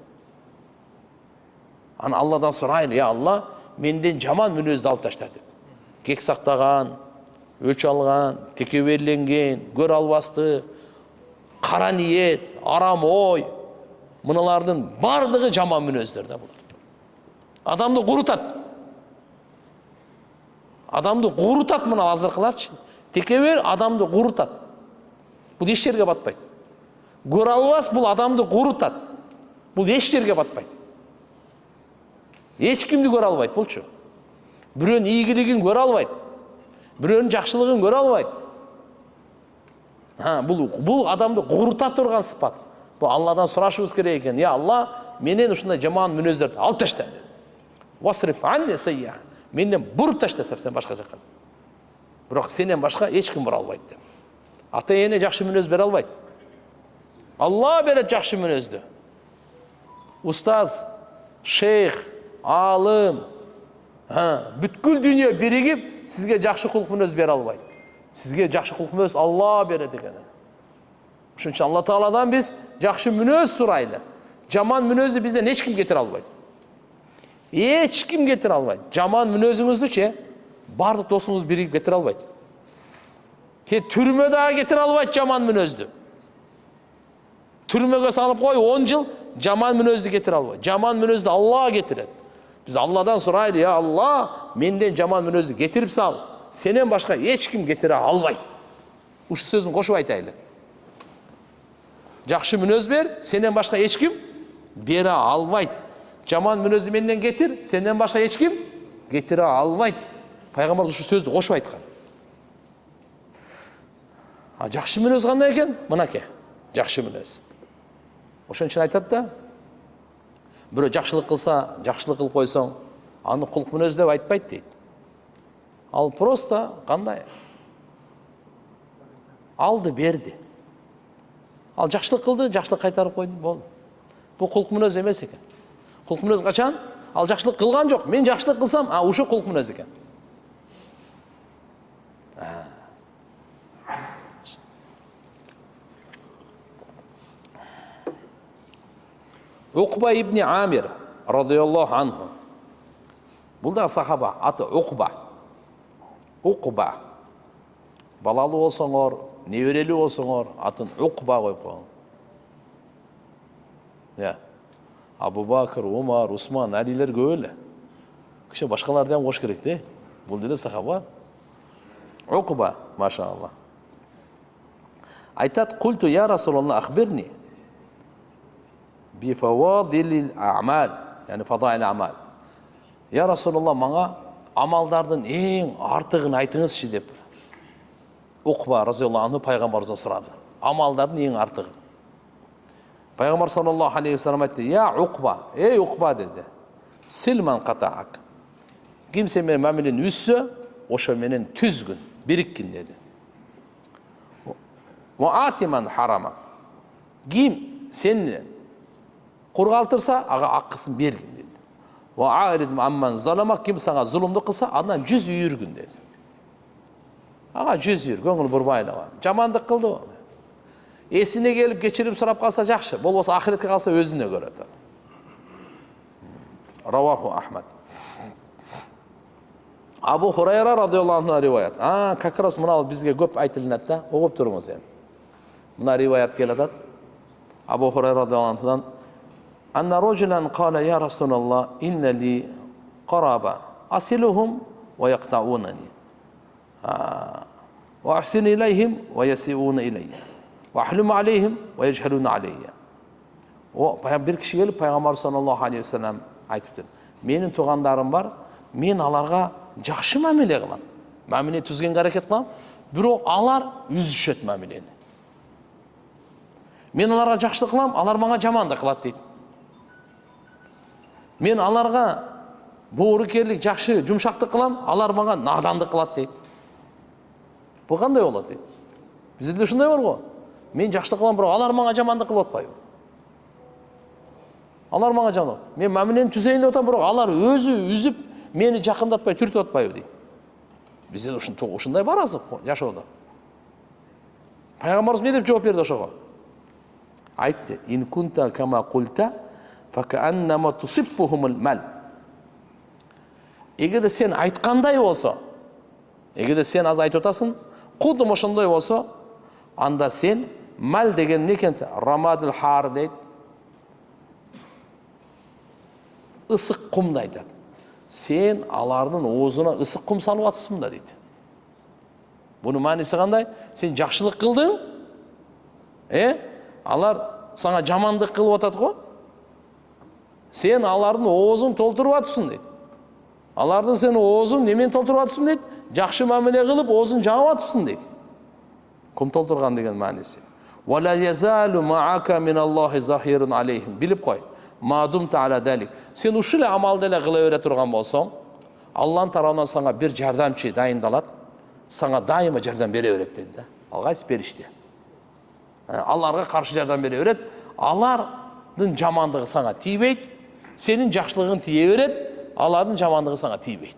Аны Алладан сурайлы, я Алла, менден жаман мүнөздү алып ташта деп. Кек сактаган, өч алган, текеберленген, көр албастык, кара ниет, арам ой, мыналардын бардыгы жаман мүнөздөр да булар. Адамды курутат. Адамды курутат мына азыркыларчы. Текебер адамды курутат. Бул эч жерге батпайт. Көр албас бул адамды курутат. Бул эч жерге батпайт. Эч кимди көрө албайт булчу. Бирөөнүн ийгилигин көрө албайт. Бирөөнүн жакшылыгын көрө албайт. Бул адамды курута турган сыпат. Бул Алладан сурашыбыз керек экен. Я Алла, менен ушундай жаман мүнөздөрдү алып ташта. Васриф анни сайя. Менден буруп ташта сен башка жакка. Бирок сенен башка эч ким бура албайт деп. Ата эне жакшы мүнөз бере албайт. Алла берет жакшы мүнөздү. Устаз, шейх, алым, бүткүл дүйнө биригип сизге жакшы кулк мүнөз бере албайт. Сизге жакшы кулк мүнөз Алла берет экен. Ошон үчүн Алла Тааладан биз жакшы мүнөз сурайлы. Жаман мүнөздү бизден эч ким кетире албайт. Эч ким кетире албайт. Жаман мүнөзүңүздүчү бардык досуңуз биригип кетире албайт. Түрмө дагы кетире албайт жаман мүнөздү. Түрмөгө салып кой 10 жыл, жаман мүнөздү кетире албайт. Жаман мүнөздү Алла кетирет. Биз Алладан сурайлы, я Алла, менден жаман мүнөздү кетирип сал. Сенен башка эч ким кетире албайт. Ушул сөзүн кошуп айтайлы. Жакшы мүнөз бер, сенен башка эч ким бере албайт. Жаман мүнөздү менден кетир, сенен башка эч ким кетире албайт. Пайгамбар ушул сөздү кошуп айткан. Жакшы мүнөз кандай экен? Мынакей, жакшы мүнөз. Ошон үчүн айтат да, бирөө жакшылык кылса, жакшылык кылып койсоң, аны кулк мүнөз деп айтпайт дейт. Ал просто кандай? Алды, берди. Ал жакшылык кылды, жакшылык кайтарып койду, болду. Бул кулк мүнөз эмес экен. Кулк мүнөз качан? ал жакшылык кылган жок. Мен жакшылык кылсам, ушул кулк мүнөз экен. Уқба ибн Амир радиаллаху анху. Бұл да сахаба, аты Уқба. Уқба. Балалы болсоңор, неберелі болсоңор, атын Уқба коюп коюңуз. Абу Бакр, Умар, Усман, Алилер көп эле. Кеше башкаларды ham кош керек де. Бул деле сахаба. Уқба, машаалла. Айтат: "Культу я Расулаллах, ахбирни бифавадилил а'мал", яғни фадаил а'мал. "Я Расулаллах, маңа амалдардың ең артығын айтыңызшы" деп Уқба разиаллаху анху пайғамбарымыздан сұрады. Амалдардың ең артығы. Пайғамбар саллаллаху алейхи ва саллям айтты: "Я Уқба, ей Уқба" деді. "Силман қатаак". Кимсе менен мамилени үзсө, ошо менен түзгүн, бириккин деді. "Ва атиман харама". Ким сени кургалтырса, ага акысын бергин деді. "Ва арид амман залама", ким сага зулумду кылса, андан 100 үйүргүн деді. Ага 100 үйүр, көңүл бурбайлыгы. Жамандык кылды. Эсине келип кечирим сурап калса жакшы, болбосо ахиретке калса өзүнө көрөт. Раваху Ахмад. Абу Хурайра радиаллаху анху риваят. Как раз мына бизге көп айтылынат да, угуп туруңуз эми. Мына риваят келатат. Абу Хурайра радиаллаху анхудан: "Анна раджулан кала я Расулаллах, инна ли караба асилухум ва яктаунани. Ва ахсину илейхим ва ясиуна илейя. Ва ахлуму алейхим ва яджхалуна алейя." Bir kişi gelip Peygamber sallallahu aleyhi ve sellem айтыптыр: "Менин тугандарым бар, мен аларга жакшы мамиле кылам. Мамиле түзгенге аракет кылам, бирок алар үзүшөт мамилени. Мен аларга жакшылык кылам, алар мага жамандык кылат" дейт. "Мен аларга боорукерлик, жакшы, жумшактык кылам, алар мага надандык кылат" дейт. Бул кандай болот дейт? Бизде ушундай бар го. Мен жакшылык кылам, бирок алар мага жамандык кылып атпайбы? Алар мага жаман. Мен мамилени түзөйүн деп атам, бирок алар өзү үзүп, мени жакындатпай, түртүп атпайбы дейт. Бизде ушундай бар азыр жашоодо. Пайгамбарыбыз эмне деп жооп берди ошого? Айтты: "Ин кунта кама култа факааннама тусиффухумул мал". Эгерде сен айткандай болсо, эгерде сен аз айтып атасың, кудум ошондой болсо, анда сен мал деген эмне экенсиң? Рамадул хар дейт. Ысык кумду айтат. Сен алардын оозуна ысык кум салып атсың да дейт. Бунун мааниси кандай? Сен жакшылык кылдың, алар сага жамандык кылып атат го. Сен алардын оозун толтуруп атсың дейт. Алардын сен оозун немени толтуруп атсың дейт? Жакшы мамиле кылып, оозун жаап атсың дейт. Кум толтурган деген мааниси. "Вала язалу ма'ака миналлахи захирун алейхим". Билип кой. Мадумта ала далик. Сен ушул амалды эле кыла бере турган болсоң, Аллахтын тарабынан сага бир жардамчы дайындалат, сага дайыма жардам бере берет dedi да. Алгайсы периште. Аларга каршы жардам бере берет, алардын жамандыгы сага тийбейт, сенин жакшылыгың тие берет, алардын жамандыгы сага тийбейт.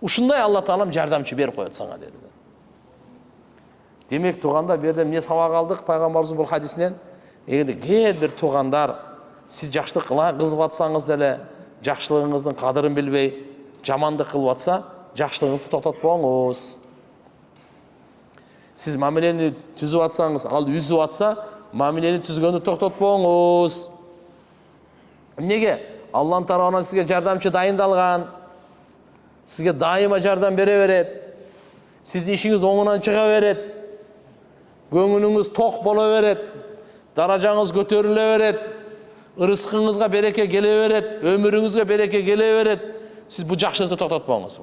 Ушундай Алла Таалам жардамчы берип коет сага dedi. Демек туганда бу жерде эмне сабак алдык пайгамбарыбыздын бул хадисинен? Эгерде кээ бир тугандар сиз жакшылык кылып атсаңыз деле, жакшылыгыңыздын кадырын билбей, жамандык кылып атса, жакшылыгыңызды токтотпоңуз. Сиз мамилени түзүп атсаңыз, ал үзүп атса, мамилени түзгөндү токтотпоңуз. Эмнеге? Аллахтын тарабынан сизге жардамчы дайындалган. Сизге дайыма жардам бере берет. Сиздин ишиңиз оңунан чыга берет. Көңүлүңүз ток боло берет. Даражаңыз көтөрүлө берет. Ырыскыңызга береке келе берет. Өмүрүңүзгө береке келе берет. Сиз бу жакшылыкты токтотпоңуз.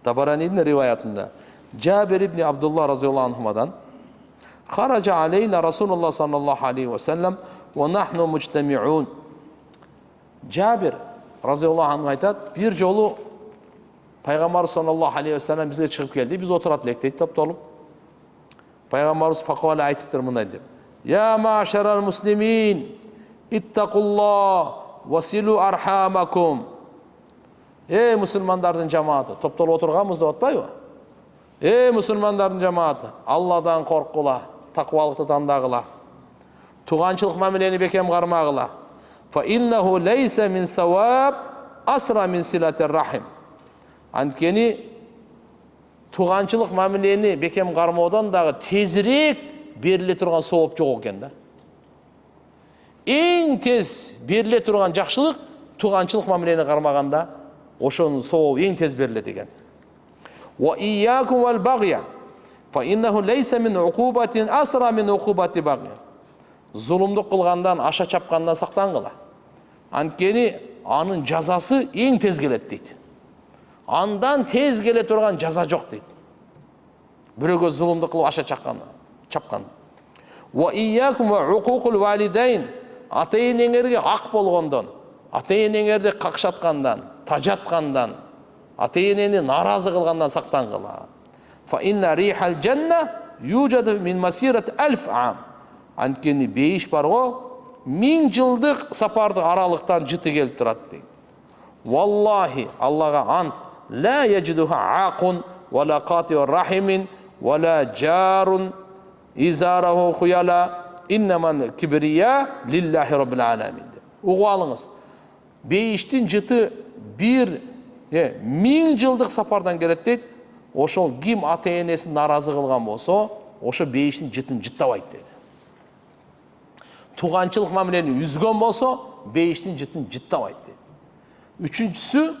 Табаранидин риваятында Жабир ибн Абдулла разияллаху анхумадан: "Хаража алейна Расулуллах саллаллаху алейхи ва саллям ва нахну мужтамиун". Жабир разияллаху анху айтат, бир жолу Пайгамбар саллаллаху алейхи ва саллям бизге чыгып келди, биз отурат элек дейт топтолуп. Пайгамбарыбыз факуале айтыптыр мындай деп: Я маашарал муслимин, иттақуллах василу архамакум. Ей мұсылмандардың жамааты, топтолып отырғанбыз деп атпайбы? Ей мұсылмандардың жамааты, Алладан қорққыла, тақуалықты таңдағыла, туғаншылық мәмілені бекем қармағыла. Фа иннаху лейса мин саваб асра мин силатир рахим. Анткени туғаншылық мәмілені бекем қармаудан дағы тезірек беріле тұрған сауап жоқ екен да. Ең тез беріле тұрған жақшылық туғаншылық мәмілені қармағанда ошоның сауабы ең тез беріледі екен. Ва iyyakum wal baghya fa innahu laysa min uqubatin asra min uqubati baghy. Зұлымдық қылғандан, аша чапқандан сақтанғыла. Анткени анын жазасы ең тез келеді дейді. Андан тез келе тұрған жаза жоқ дейді. Біреуге зұлымдық қылып аша чапқан. Ва iyyakum wa uququl walidayn. Ата-енеңерге ақ болғандан, ата-енеңерді қақшатқандан, тажатқандан, ата-енені наразы қылғандан сақтанғыла. Fa inna rihal janna yujadu min masirati 1000 am. Анткени бейіш бар ғой, 1000 жылдық сапардың аралықтан жыты келіп тұрады дейді. Валлахи, Аллаға ант, ла яджидуха ақун, вала қатиу рахимин, вала жарун, изараху хуяла, иннаман кибрия, лиллахи раббил аламин. Уғы алыңыз, бейіштің жыты 1000 жылдық сапардан келеді дейді. Ошол ким ата-енесін наразы қылған болса, ошо бейіштің жытын жыттабайды дейді. Туғаншылық мәмілені үзген болса, бейіштің жытын жыттабайды дейді. Үчүнчүсү,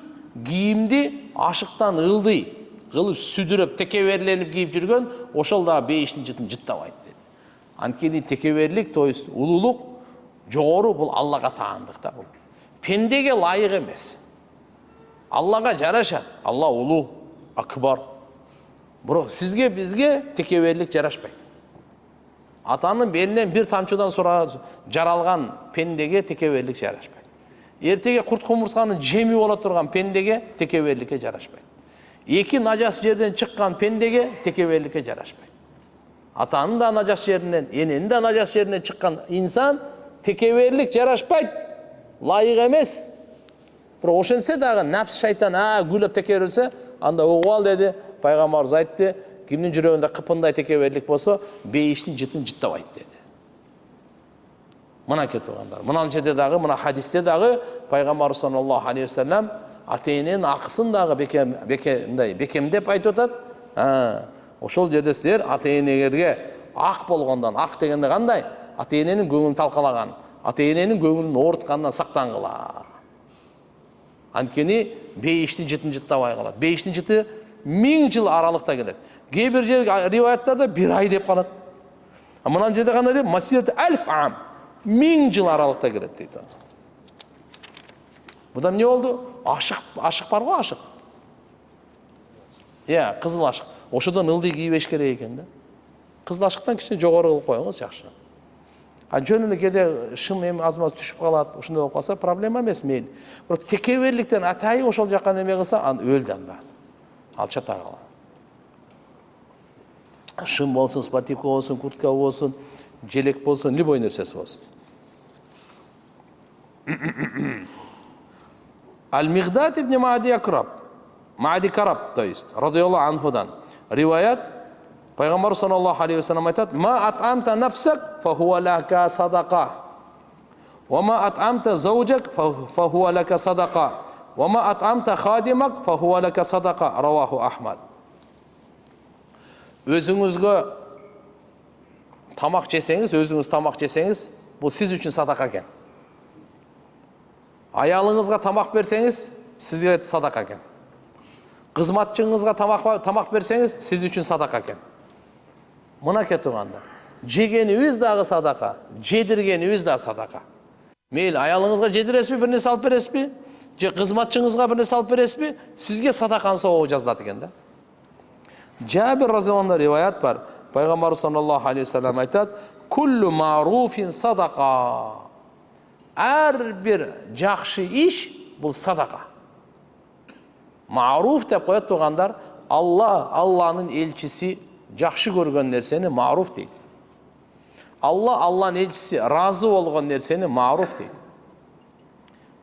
кийимди ашықтан ылдый кылып сүдүрөп текеберленип кийип жүргөн, ошол да бейиштин жытын жыттабайт дейт. Анткени текеберлик, то есть улуулук жогору бул Аллага таандык да бул. Пендеге лайык эмес. Аллага жарашат. Алла улуу, акбар. Бирок сизге, бизге текеберлик жарашпайт. Атанын белинен бир тамчыдан жаралган пендеге текеберлик жарашпайт. Эртеге курт кумурсканын жеми боло турган пендеге текеберликке жарашпайт. Эки нажас жерден чыккан пендеге текеберликке жарашпайт. Атанын да нажас жеринен, эненин да нажас жеринен чыккан инсан текеберлик жарашпайт. Лайык эмес. Бирок ошентсе дагы нафс шайтан күлөп текеберлсе, анда угуп ал деди. Пайгамбарыбыз айтты, кимдин жүрөгүндө кыпындай текеберлик болсо, бейиштин жытын жыттабайт деди. Мына кетигандар. Мына жерде дагы, мына хадисте дагы Пайгамбар саллаллаху алейхи ва саллям ата-эненин акысын дагы бекемдеп айтып атат. Ошол жерде силер ата-энеңерге ак болгондон, ак дегенде кандай? Ата-эненин көңүлүн талкалаган, ата-эненин көңүлүн ооруткандан сактангыла. Анткени бейиштин жытын жыттабай калат. Бейиштин жыты 1000 жыл аралыкта келет. Кээ бир риваяттарда 1 ай деп калат. Мына жерде кандай деп? Масират 1000 ам. 1000 жыл аралыкта келет дейт. Будан эмне болду? Ашык бар го, ашык. Кызыл ашык. Ошодон ылдый кийбеш керек экен да. Кызыл ашыктан кичине жогору кылып коюңуз, жакшы. Жөн эле келе шым эми азмаз түшүп калат, ошондой болуп калса проблема эмес, мейли. Бирок текеберликтен атайы ошол жакка неме кылса, аны өлдү анда. Ал чата кала. Шым болсун, спортивка болсун, куртка болсун, желек болсун, любой нерсеси болсун. Аль-Мигдад ибн Мади Караб, то есть, радиаллаху анхудан. Риваят, Пайгамбар саллаллаху алейхи ва саллям айтат: "Ма ат'амта нафсак, фа хуа лака садака. Ва ма ат'амта заужак, фа хуа лака садака. Ва ма ат'амта хадимак, фа хуа лака садака." Раваху Ахмад. Өзүңүзгө тамак жесеңиз, өзүңүз тамак жесеңиз, бул сиз үчүн садака экен. Аялыңызга тамак берсеңиз, сизге садака экен. Кызматчыңызга тамак берсеңиз, сиз үчүн садака экен. Мына кетуганда, жегенибиз дагы садака, жедиргенибиз да садака. Мейли аялыңызга жедиресизби, бир нерсе алып бересизби, же кызматчыңызга бир нерсе алып бересизби, сизге садаканын сообу жазылат экен да. Жабир разияллаху анху риваят бар. Пайгамбар саллаллаху алейхи ва саллям айтат: "Куллу маруфин садака." Ар бир жакшы иш бул садака. Маруф деп коет тургандар, Алланын элчиси жакшы көргөн нерсени маруф дейт. Алланын элчиси разы болгон нерсени маруф дейт.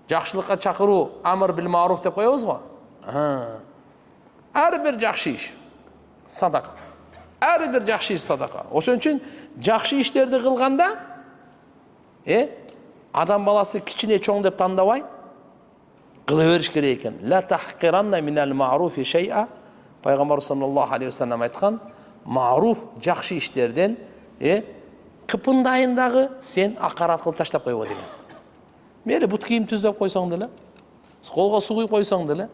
Жакшылыкка чакыруу амр бил маруф деп коебуз го. Ар бир жакшы иш садака. Ар бир жакшы иш садака. Ошон үчүн жакшы иштерди кылганда адам баласы кичине чоң деп тандабай кыла бериш керек экен. Ла тахкиранна минал маруфи шей'a. Пайгамбар саллаллаху алейхи ва саллям айткан, маруф жакшы иштерден кыпындайын дагы сен акарат кылып таштап койбо деген. Мейли бут кийим түздөп койсоң деле, колго суу куюп койсоң деле,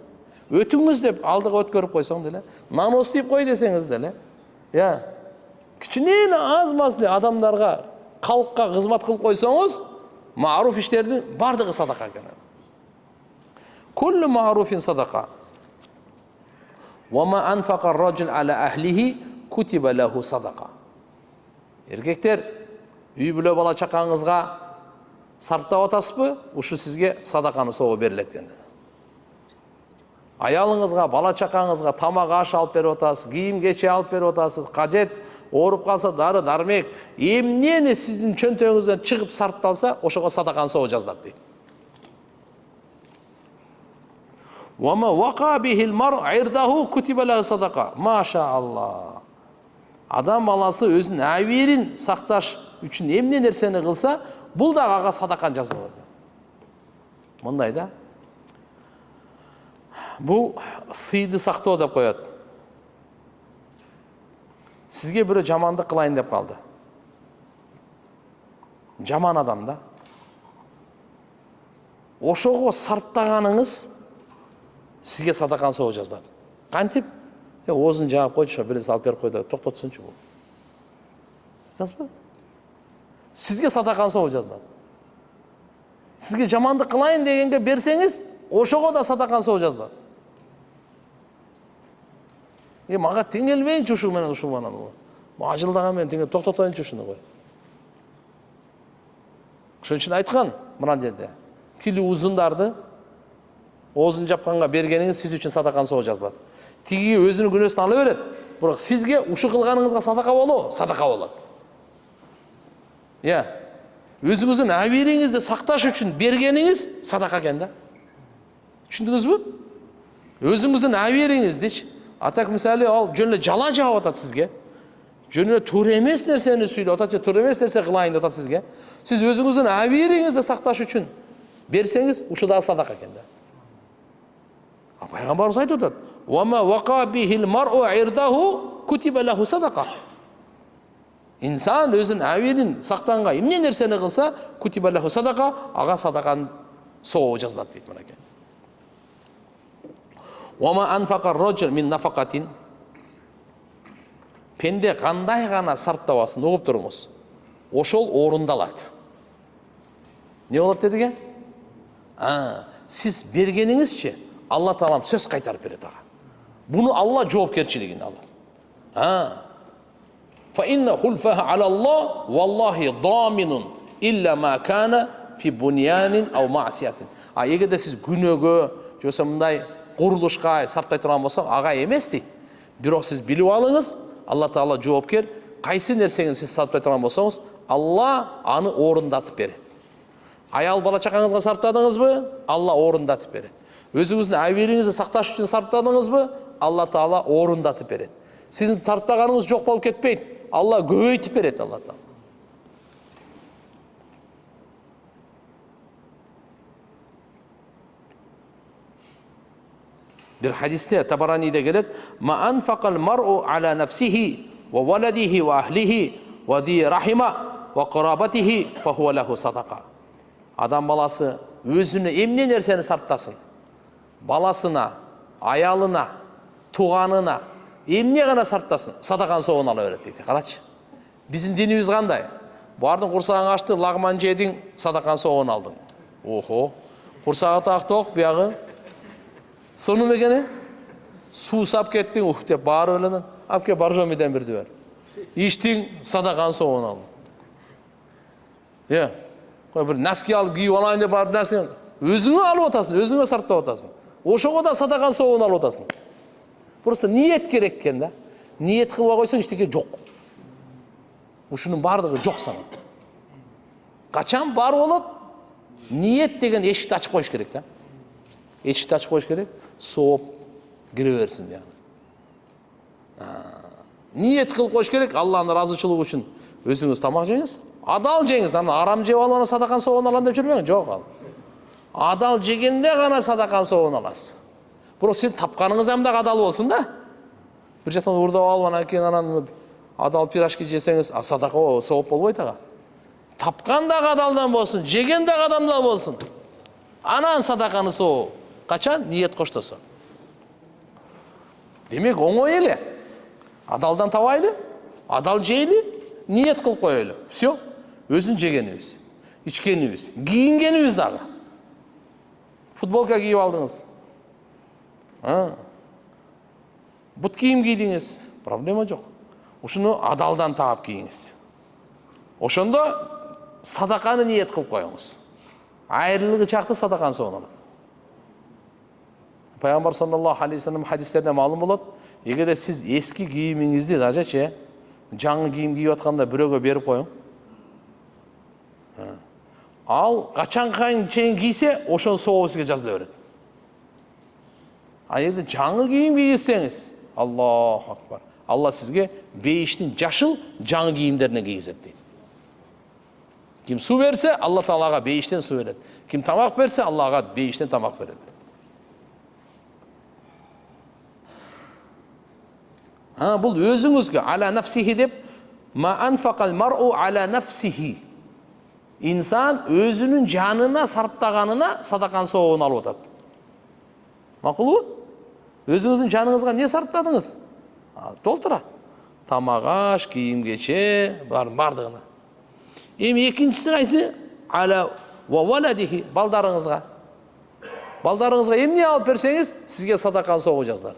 өтүңүз деп алдыга өткөрүп койсоң деле, намаз тийип кой десеңиз деле, кичине аз маз эле адамдарга, калкка кызмат кылып койсоңуз, маруф иштердин бардыгы садака экен. Kullu ma'rufin sadaqa. Wa ma anfaqa ar-rajul ala ahlihi kutiba lahu sadaqa. Erkектер, үй бүлө бала чакаңызга сарптап атасызбы? Ушу сизге садаканы сого берилет деген. Аялыңызга, бала чакаңызга тамак аш алып берип атасыз, кийим кече алып берип атасыз, кажет ооруп калса дары дармек, эмнени сиздин чөнтөгүңүздөн чыгып сарпталса, ошого садаканы сого жазылат дейт. وما وقع به المرء عرضه كتب له صدقة. ما شاء الله. Адам баласы өзүнүн абийирин сакташ үчүн эмне нерсени кылса, бул да ага садаканы жазылат. Мындай да. Бул сыйды сактоо деп коет. Сизге бирөө жамандык кылайын деп калды. Жаман адам да. Ошого сарптаганыңыз сизге садаканы сого жазылат. Кантип? Оозун жаап койчу, бир салып берип койду, токтотсунчу бул. Жазбы? Сизге садаканы сого жазылат. Сизге жамандык кылайын дегенге берсеңиз, ошого да садаканы сого жазылат. Мага тең келбейинчи ушу менен ушу менен. Ажылдаган менен тең токтотоюнчу ушуну кой. Ошон үчүн айткан мына жерде, тили узундарды оозун жапканга бергениңиз сиз үчүн садаканы сого жазылат. Тиги өзүнүн күнөөсүн ала берет. Бирок сизге ушу кылганыңызга садака болобу? Садака болот. Өзүңүздүн абийириңизди сакташ үчүн бергениңиз садака экен да. Түшүндүңүзбү? Өзүңүздүн абийириңиздичи. Атак мисалы ал жөн эле жала жаап атат сизге. Жөн эле туура эмес нерсени сүйлөп атат, же туура эмес нерсе кылайын деп атат сизге. Сиз өзүңүздүн абийириңизди сакташ үчүн берсеңиз, ушу да садака экен да. Пайгамбарыбыз айтып атат: "Ва ма ваqa bihil mar'u 'irdahu kutiba lahu sadaqa." Инсан өзүнүн абийирин сактанга эмне нерсени кылса, kutiba lahu sadaqa, ага садаканы соо жазылат дейт мынакей. "Ва ма anfaqa ar-rajul min nafaqatin." Пенде кандай гана сарптабасын, угуп туруңуз. Ошол орундалат. Не болот дедиге? Сиз бергениңизчи Алла Таалам сөз кайтарып берет ага. Буну Алла жоопкерчилигин алат. Fa inna khulfaha ala Allah wallahi daminun illa ma kana fi bunyanin aw ma'siyatin. Эгерде сиз күнөөгө, же болбосо мындай курулушка сарптай турган болсоң, ага эмес дейт. Бирок сиз билип алыңыз, Алла Таала жоопкер, кайсы нерсени сиз сарптай турган болсоңуз, Алла аны орундатып берет. Аял бала чакаңызга сарптадыңызбы? Алла орундатып берет. Өзүңүздүн абийириңизди сакташ үчүн сарптадыңызбы? Алла Таала орундатып берет. Сиздин тарптаганыңыз жок болуп кетпейт. Алла көбөйтүп берет Алла Таала. Bir hadiste Tabarani'de gelir. Ma anfaqal mar'u ala nefsihi ve waladihi ve ahlihi ve zi rahima ve qarabatihi fe huve lehu sadaka. Adam balası özüne emne nerseni sarptasın. Balasına, ayalına, tuğanına emne gana sarptasın. Sadakan soğun ala öğretti. Karaç. Bizim dinimiz kanday. Bardın kursağın açtın, lağman jedin, sadakan soğun aldın. Oho. Kursağı taktık bir yağı. Sonu mekene? Su sap kettin, dep bağır öylenen. Apke barjomiden birdi ver. İçtin, sadakan soğun aldın. Bir naski alıp giyip alayın dep barıp naski alıp. Özüңө alып отасың, өзүңө сарптап отасың. Ошого да садакан соогун алып отасың. Просто ниет керек экен да. Ниет кылбай койсоң эчтеке жок. Ушунун бардыгы жок сага. Качан бар болот? Ниет деген эшикти ачып коюш керек да. Эшикти ачып коюш керек, сооп кире берсин дияны. Ниет кылып коюш керек, Алланын ыраазычылыгы үчүн өзүңүз тамак жеңиз. Адал жеңиз. Арам жеп алып садаканы соогун алам деп жүрбөң. Жок ал. Адал жегенде гана садаканы соогун аласыз. Бирок сен тапканыңыз да адал болсун да. Бир жактан уурдап алып анан кийин анан адал пирожки жесеңиз, садака сооп болбойт ага. Тапкан да адалдан болсун, жеген да адамдан болсун. Анан садаканы соо. Качан ниет коштосо. Демек оңой эле. Адалдан табайлы, адал жейли, ниет кылып коелу. Все. Өзүн жегенибиз, ичкенибиз, кийингенибиз дагы. Футболка кийип алдыңыз. Бут кийим кийдиңиз, проблема жок. Ушуну адалдан таап кийиңиз. Ошондо садаканы ниет кылып коюңуз. Айрылыгы чакты садаканы соогун алат. Пайгамбар саллаллаху алейхи вассалам хадистерде маалым болот, эгерде сиз эски кийимиңизди дажачы жаңы кийим кийип атканда бирөөгө берип коюң. Ал качанга чейин кийсе, ошону соогу сизге жазыла берет. А эгерде жаңы кийим кийсеңиз, Аллаху акбар. Алла сизге бейиштин жашыл жаңы кийимдеринен кийгизет дейт. Ким суу берсе, Алла Таалага бейиштен суу берет. Ким тамак берсе, Аллага бейиштен тамак берет. Бул өзүңүзгө аля нафсихи деп, ма анфакал мар'у аля нафсихи. Инсан өзүнүн жанына сарптаганына садаканы соогун алып атат. Макулбу? Өзүңүздүн жаныңызга эмне сарптадыңыз? Толтура. Тамак аш, кийим кече, бардыгына. Эми экинчиси кайсы? Аля ва валадихи, балдарыңызга. Балдарыңызга эмне алып берсеңиз, сизге садаканы соогу жазылат.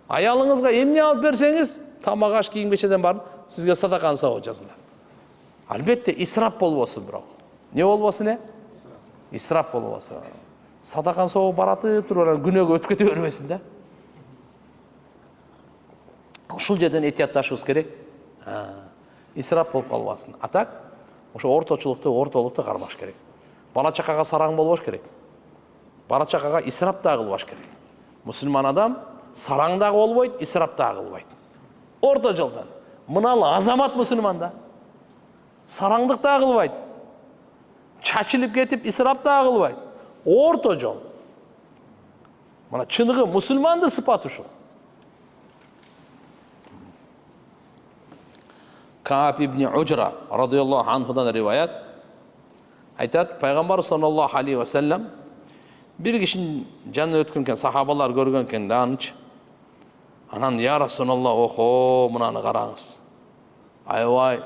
Аялыңызга эмне алып берсеңиз, тамак аш, кийим кечеден барын сизге садаканы соогу жазылат. Албетте исрап болбосун бирок. Не болбосун? Исрап болбосун. Садаканы соогу баратып туруп, күнөөгө өтүп кете бербесин да. Ушул жерден этиятташыбыз керек. Исрап болуп калбасын. А так, ошо ортолукту кармаш керек. Бала чакага сараң болбош керек. Бала чакага исрап да кылбаш керек. Мусулман адам сараң да болбойт, исрап да кылбайт. Орто жолдон. Мыналы азамат мусулман да. Сараңдык да кылбайт. Чачылып кетип исрап да кылбайт. Орто жол. Мына чыныгы мусулмандын сыпаты ушул. Кааб ибн Уджра радияллаху анхудан риваят айтат, пайгамбар саллаллаху алейхи ва саллям бир кишинин жанынан өткөн экен, сахабалар көргөн экен дааныч. Анан я Расулалла, охо, мынаны караңыз. Аябай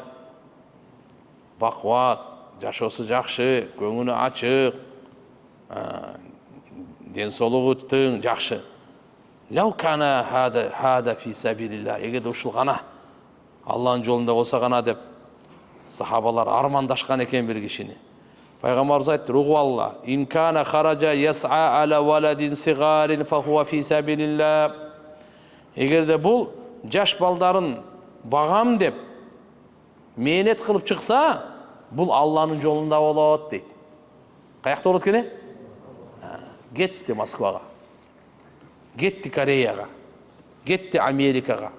бакуат, жашоосу жакшы, көңүлү ачык, ден соолугу тың, жакшы. Лау кана хада фи сабилилла. Эгерде ушул гана Алланын жолунда болса гана деп сахабалар армандашкан экен бир кишини. Пайгамбарыбыз айтты, ругу Алла, ин кана хаража яс'a аля валадин сигарин фа хуа фи сабилилла. Эгерде бул жаш балдарын багам деп мээнет кылып чыкса, бул Алланын жолунда болот дейт. Каякта болот экен? Кетти Москвага, кетти Кореяга, кетти Америкага.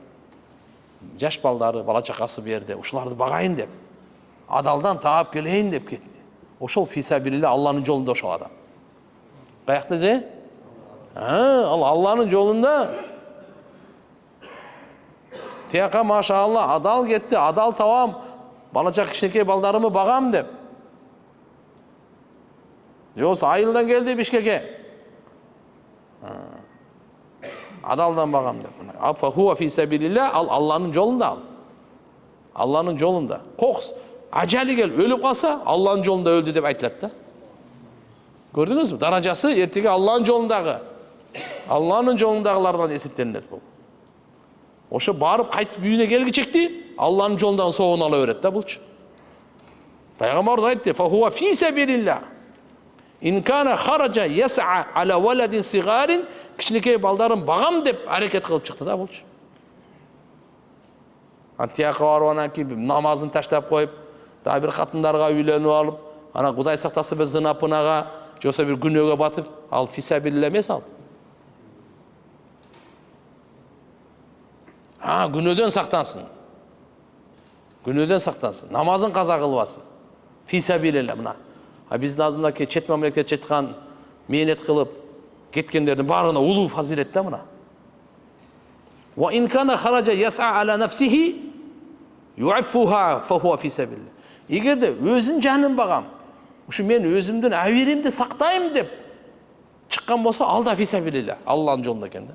Жаш балдары, бала чакасы берди, ушуларды багайын деп, адалдан таап келейин деп кетти. Ошол фисабилилла Алланын жолунда ошол адам. Каякта же? Ал Алланын жолунда. Тияка машаалла адал кетти, адал табам, бала чак кичинекей балдарымы багам деп. Жобосо айылдан келди Бишкекке. Адалдан багам деп. Афа хуа фи сабилилла, ал Алланын жолунда ал. Алланын жолунда. Кокс ажали кел өлүп калса, Алланын жолунда өлдү деп айтылат да. Көрдүңүзбү? Даражасы эртеге Алланын жолундагылардан эсептелинет бул. Ошо барып кайтып үйүнө келгичекти Алланын жолундан соогун ала берет да булчу. Пайгамбар айтты: "Фа хуа фи сабилилла. Ин кана хаража яс'a аля валадин сигарин", кичинекей балдарын багам деп аракет кылып чыкты да булчу. Тияққа барып анан кейін намазын таштап қойып, да бір қатындарға үйленіп алып, ана Құдай сақтаса бір зынапынаға, жоса бір күнөөгө батып, ал фисабилля емес ал. Күнөөдөн сақтансын. Күнөөдөн сақтансын. Намазын қаза қылбасын. Фисабилля мына. Биздин азында чет мамлекет жетқан мейнет қылып кеткендердің барлығына улуу фазилет да мына. Ва ин кана хаража яс'a ala nafsihi yu'affuha fa huwa fi sabilillah. Егерде өзін жанын бағам, ушу мен өзімдін әуеремді сақтаймын деп шыққан болса, ал да фисабилилlah, Аллахның жолында екен да.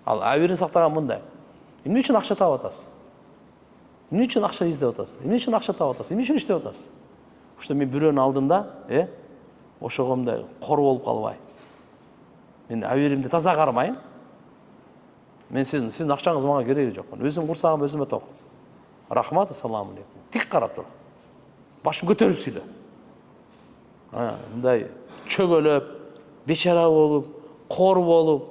Ал әуерін сақтаған мындай. Эмне үчүн акча таап атасыз? Эмне үчүн акча издеп атасыз? Эмне үчүн акча таап атасыз? Эмне үчүн иштеп атасыз? Ушта мен бирөөнүн алдымда, ошого мындай кор болуп калбай. Мен әуеремди таза кармайын. Мен сиздин акчаңыз мага кереги жок. Өзүм курсагым өзүмө ток. Рахмат, ассаламу алейкум. Тик карап тур. Башын көтөрүп сүйлө. Мындай чөгөлөп, бечара болуп, кор болуп,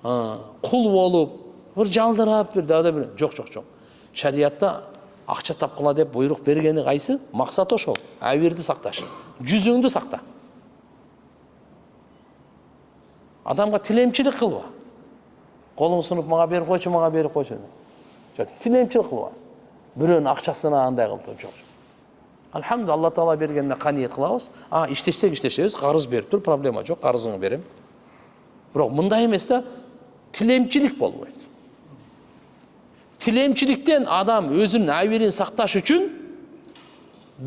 кул болуп, бир жалдырап бир дагы бир жок. Шариатта акча тапкыла деп буйрук бергени кайсы? Максат ошол. Әуерди сакташ. Жүзүңдү сакта. Адамга тилемчилик кылба. Колуң сунуп мага берип койчу, мага берип койчу. Тилемчилик кылба. Бирөөнүн акчасына андай кылып жок. Алхамдулилlah, Алла Таала бергенине каниет кылабыз. Иштешсек иштешебиз, карыз берип тур, проблема жок, карызыңы берем. Бирок мындай эмес да, тилемчилик болбойт. Тилемчиликтен адам өзүнүн әуерин сакташ үчүн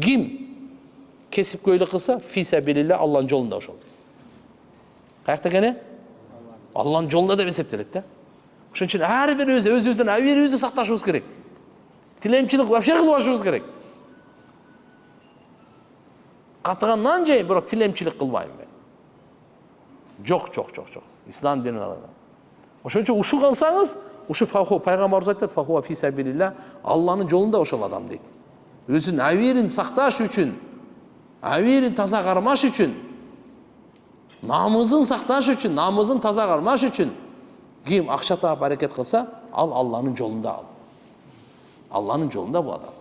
ким кесипкөйлүк кылса, фисабилилlah, Аллахнын жолунда ошол. Каякта экен? Аллахнын жолунда деп эсептелет да. Ошон үчүн ар бир өзүбүздүн әуерибизди сакташыбыз керек. Тилемчилик вообще кылбашыбыз керек. Катыгандан жейин, бирок тилемчилик кылбайм мен. Жок. Ислам дини бар. Ошон үчүн ушу кылсаңыз, ушу пайгамбарыбыз айтат, фахуа фисабилилlah, Аллахнын жолунда ошол адам дейт. Өзүнүн әуерин сакташ үчүн, әуерин таза кармаш үчүн, намызын сакташ үчүн, намызын таза кармаш үчүн ким акча таап аракет кылса, ал Аллахнын жолунда ал. Аллахнын жолунда бул адам.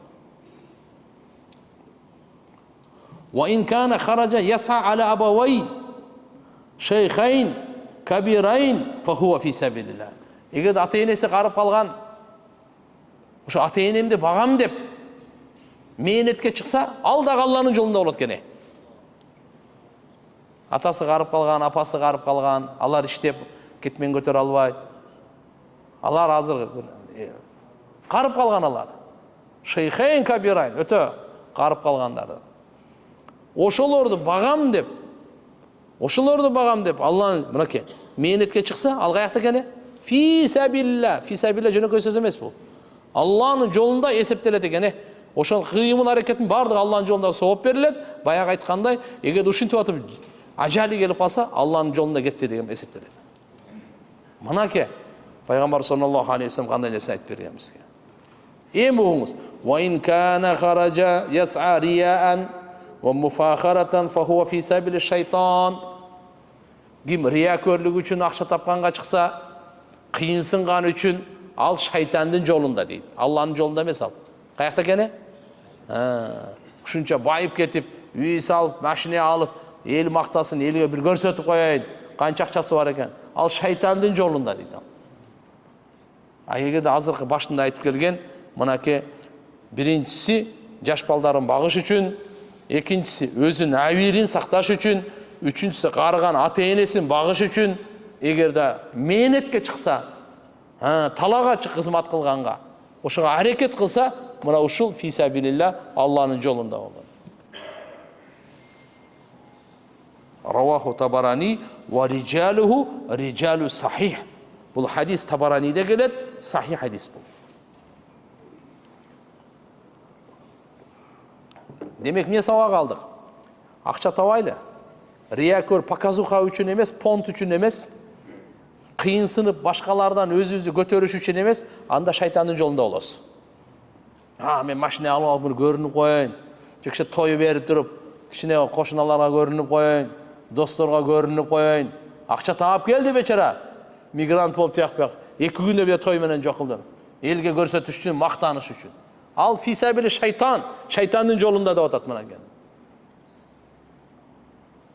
Ва ин кана хаража яса ala абавай шейхайн кабирайн фахуа фи сабилилlah. Эгер ата-энеси карып калган, ошо ата-энемди багам деп мээнетке чыкса, ал дагы Аллахнын жолунда болот экен. Атасы карып калган, апасы карып калган, алар иштеп кетмен көтөрө албайт. Алар азыр карып калган алар. Шейхайн кабирайн, өтө карып калгандар. Ошолорду багам деп, Аллах мынакей мээнетке чыкса, ал каякта экен? Фи сабилилlah. Фи сабилилlah жөнөкөй сөз эмес бул. Аллахнын жолунда эсептелет экен. Ошол кыймыл аракеттин бардыгы Аллахнын жолунда сооп берилет. Баягы айткандай, эгер ушинтип атып ажали келип калса, Аллахнын жолунда кетти деген эсептелет. Мынакей пайгамбар саллаллаху алейхи вассалам кандай нерсе айтып берген бизге. Эми угуңуз. Ва ин кана хаража яс'a рияан ва муфахарatan fa huwa fi sabil shaytan. Ким риякөрлүк үчүн акча тапканга чыкса, кыйынсынган үчүн ал шайтандын жолунда дейт. Аллахнын жолунда эмес ал. Каякта экен? Ушунча байып кетип, үй салып, машина алып, эл мактасын, элге бир көрсөтүп коёюн, канча акчасы бар экен. Ал шайтандын жолунда дейт ал. Эгерде азыркы башында айтып келген, мынакей биринчиси жаш балдарын багыш үчүн, экинчиси өзүнүн әуерин сакташ үчүн, үчүнчүсү карыган ата-энесин багыш үчүн, эгерде мээнетке чыкса, талага кызмат кылганга, ошого аракет кылса, мына ушул фисабилилlah, Аллахнын жолунда болот. Раваху Табарани ва риджалуху риджалу сахих. Бул хадис Табараниде келет, сахих хадис бул. Демек эмне сабак алдык? Акча табайлы. Риякөр показуха үчүн эмес, понт үчүн эмес, кыйынсынып башкалардан өзүбүздү көтөрүш үчүн эмес, анда шайтандын жолунда болосуз. Мен машина алып буну көрүнүп коеюн, кичине той берип туруп, кичине кошуналарга көрүнүп коеюн, досторго көрүнүп коеюн. Акча таап келди бечара. Мигрант болуп тияк-бияк. 2 күндө бир той менен жок кылдым. Elге көрсөтүш үчүн, мактаныш үчүн. Ал фисабили шайтан, шайтандын жолунда деп атат мына кен.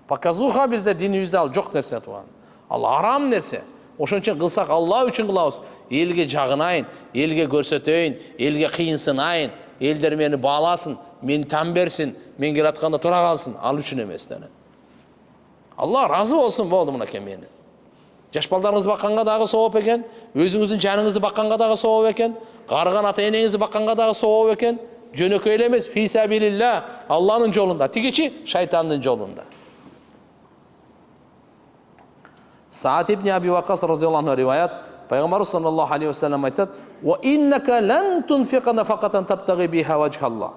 Показуха бизде динибизде ал жок нерсе туган. Ал арам нерсе. Ошон үчүн кылсак Алла үчүн кылабыз. Элге жагынайын, элге көрсөтөйүн, элге кыйынсынайын, элдер мени бааласын, мени тан берсин, мен келатканда тура калсын. Ал үчүн эмес да. Алла разы болсун болду мынакей мени. Жаш балдарыңыз бакканга дагы сооп экен, өзүңүздүн жаныңызды бакканга дагы сооп экен, карыган ата энеңизди бакканга дагы сооп экен. Жөнөкөй эле эмес, фисабилилла, Алланын жолунда, тигичи шайтандын жолунда. Саад ибн Аби Вакас разияллаху анху риваят, пайгамбар саллаллаху алейхи ва саллям айтат: "Ва иннака лан тунфиқа нафақатан табтағи биха ваджхаллах,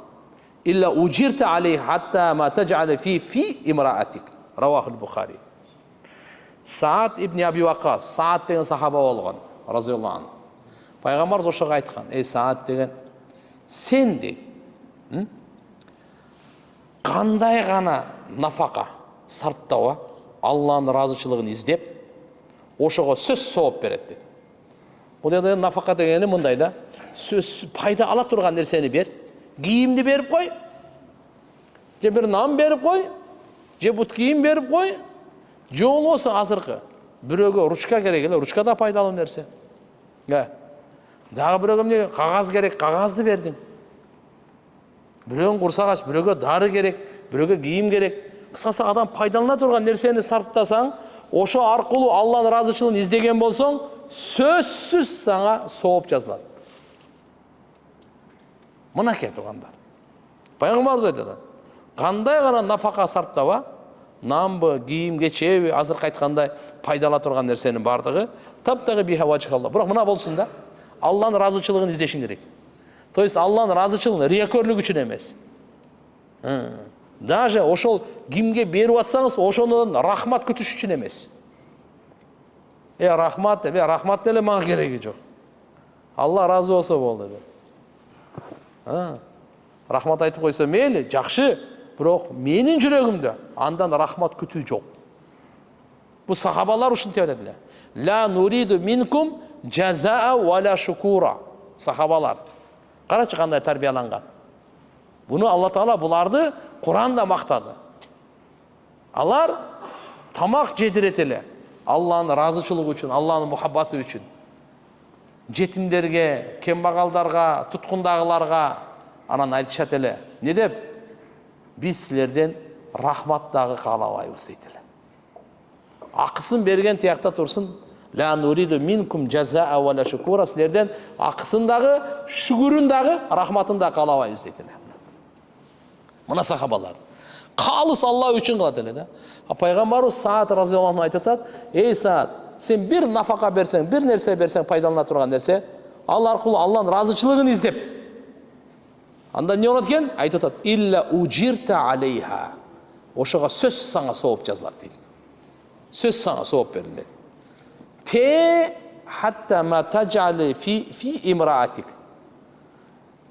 илля уджирта алейха хатта ма тадж'ала фи имраатик." Равахул Бухари. Саад ибн Аби Вакас, Саад деген сахаба болгон, разияллаху анху. Пайгамбар ошого айткан: "Эй Саад деген, сен де кандай гана нафака сарптаба, Алланын разычылыгын издеп, ошого сөз сооп берет dedi. Бул жерде нафака дегени мындай да, сөз пайда ала турган нерсени бер, кийимди берип кой, же бир нан берип кой, же бут кийим берип кой, же болбосо азыркы бирөөгө ручка керек эле, ручка да пайдалуу нерсе. Дагы бирөөгө эмне кагаз керек, кагазды бердим. Бирөөгө курсагач, бирөөгө дары керек, бирөөгө кийим керек. Кыскасы адам пайдалана турган нерсени сарптасаң, ошо аркылуу Алланын разычылыгын издеген болсоң, сөзсүз сага сооп жазылат. Мынакей туугандар. Пайгамбарыбыз айтат: "Кандай гана нафака сарптаба, намбы, кийим, кечеби, азыркы айткандай пайдала турган нерсенин бардыгы таптагы биха ваджхалла. Бирок мына болсун да, Алланын разычылыгын издешиң керек. То есть Алланын разычылыгын рияköрлүк үчүн эмес. Даже ошол кимге берип атсаңыз, ошонун рахмат күтүш үчүн эмес. Рахмат деп, рахмат деле мага кереги жок. Алла разы болсо болду деп. Рахмат айтып койсо мейли, жакшы, бирок менин жүрөгүмдө андан рахмат күтүү жок. Бул сахабалар ушинтип атат эле. Ла нуриду минкум жазаа вала шукура. Сахабалар. Карачы кандай тарбияланган. Буну Алла Таала буларды Куранда мактады. Алар тамак жедирет эле Алланын разычылыгы үчүн, Алланын мухаббаты үчүн. Жетимдерге, кембагалдарга, туткундагыларга анан айтышат эле. Не деп? Биз силерден рахмат дагы каалабайбыз дейт эле. Акысын берген тиякта турсун. Ла нуриду минкум жазаа вала шукура. Силерден акысын дагы, шүгүрүн дагы, рахматын да каалабайбыз дейт эле. Мына сахабалар. Калыс Алла үчүн кылат эле да. Пайгамбарыбыз Саад разияллаху анху айтат: "Эй Саад, сен бир нафака берсең, бир нерсе берсең, пайдалана турган нерсе, ал аркылуу Алланын разычылыгын издеп. Анда эмне болот экен? Айтып атат: "Илля уджирта алейха." Ошого сөз сага сооп жазылат дейт. Сөз сага сооп берилет. Те хатта ма таджали фи имраатик.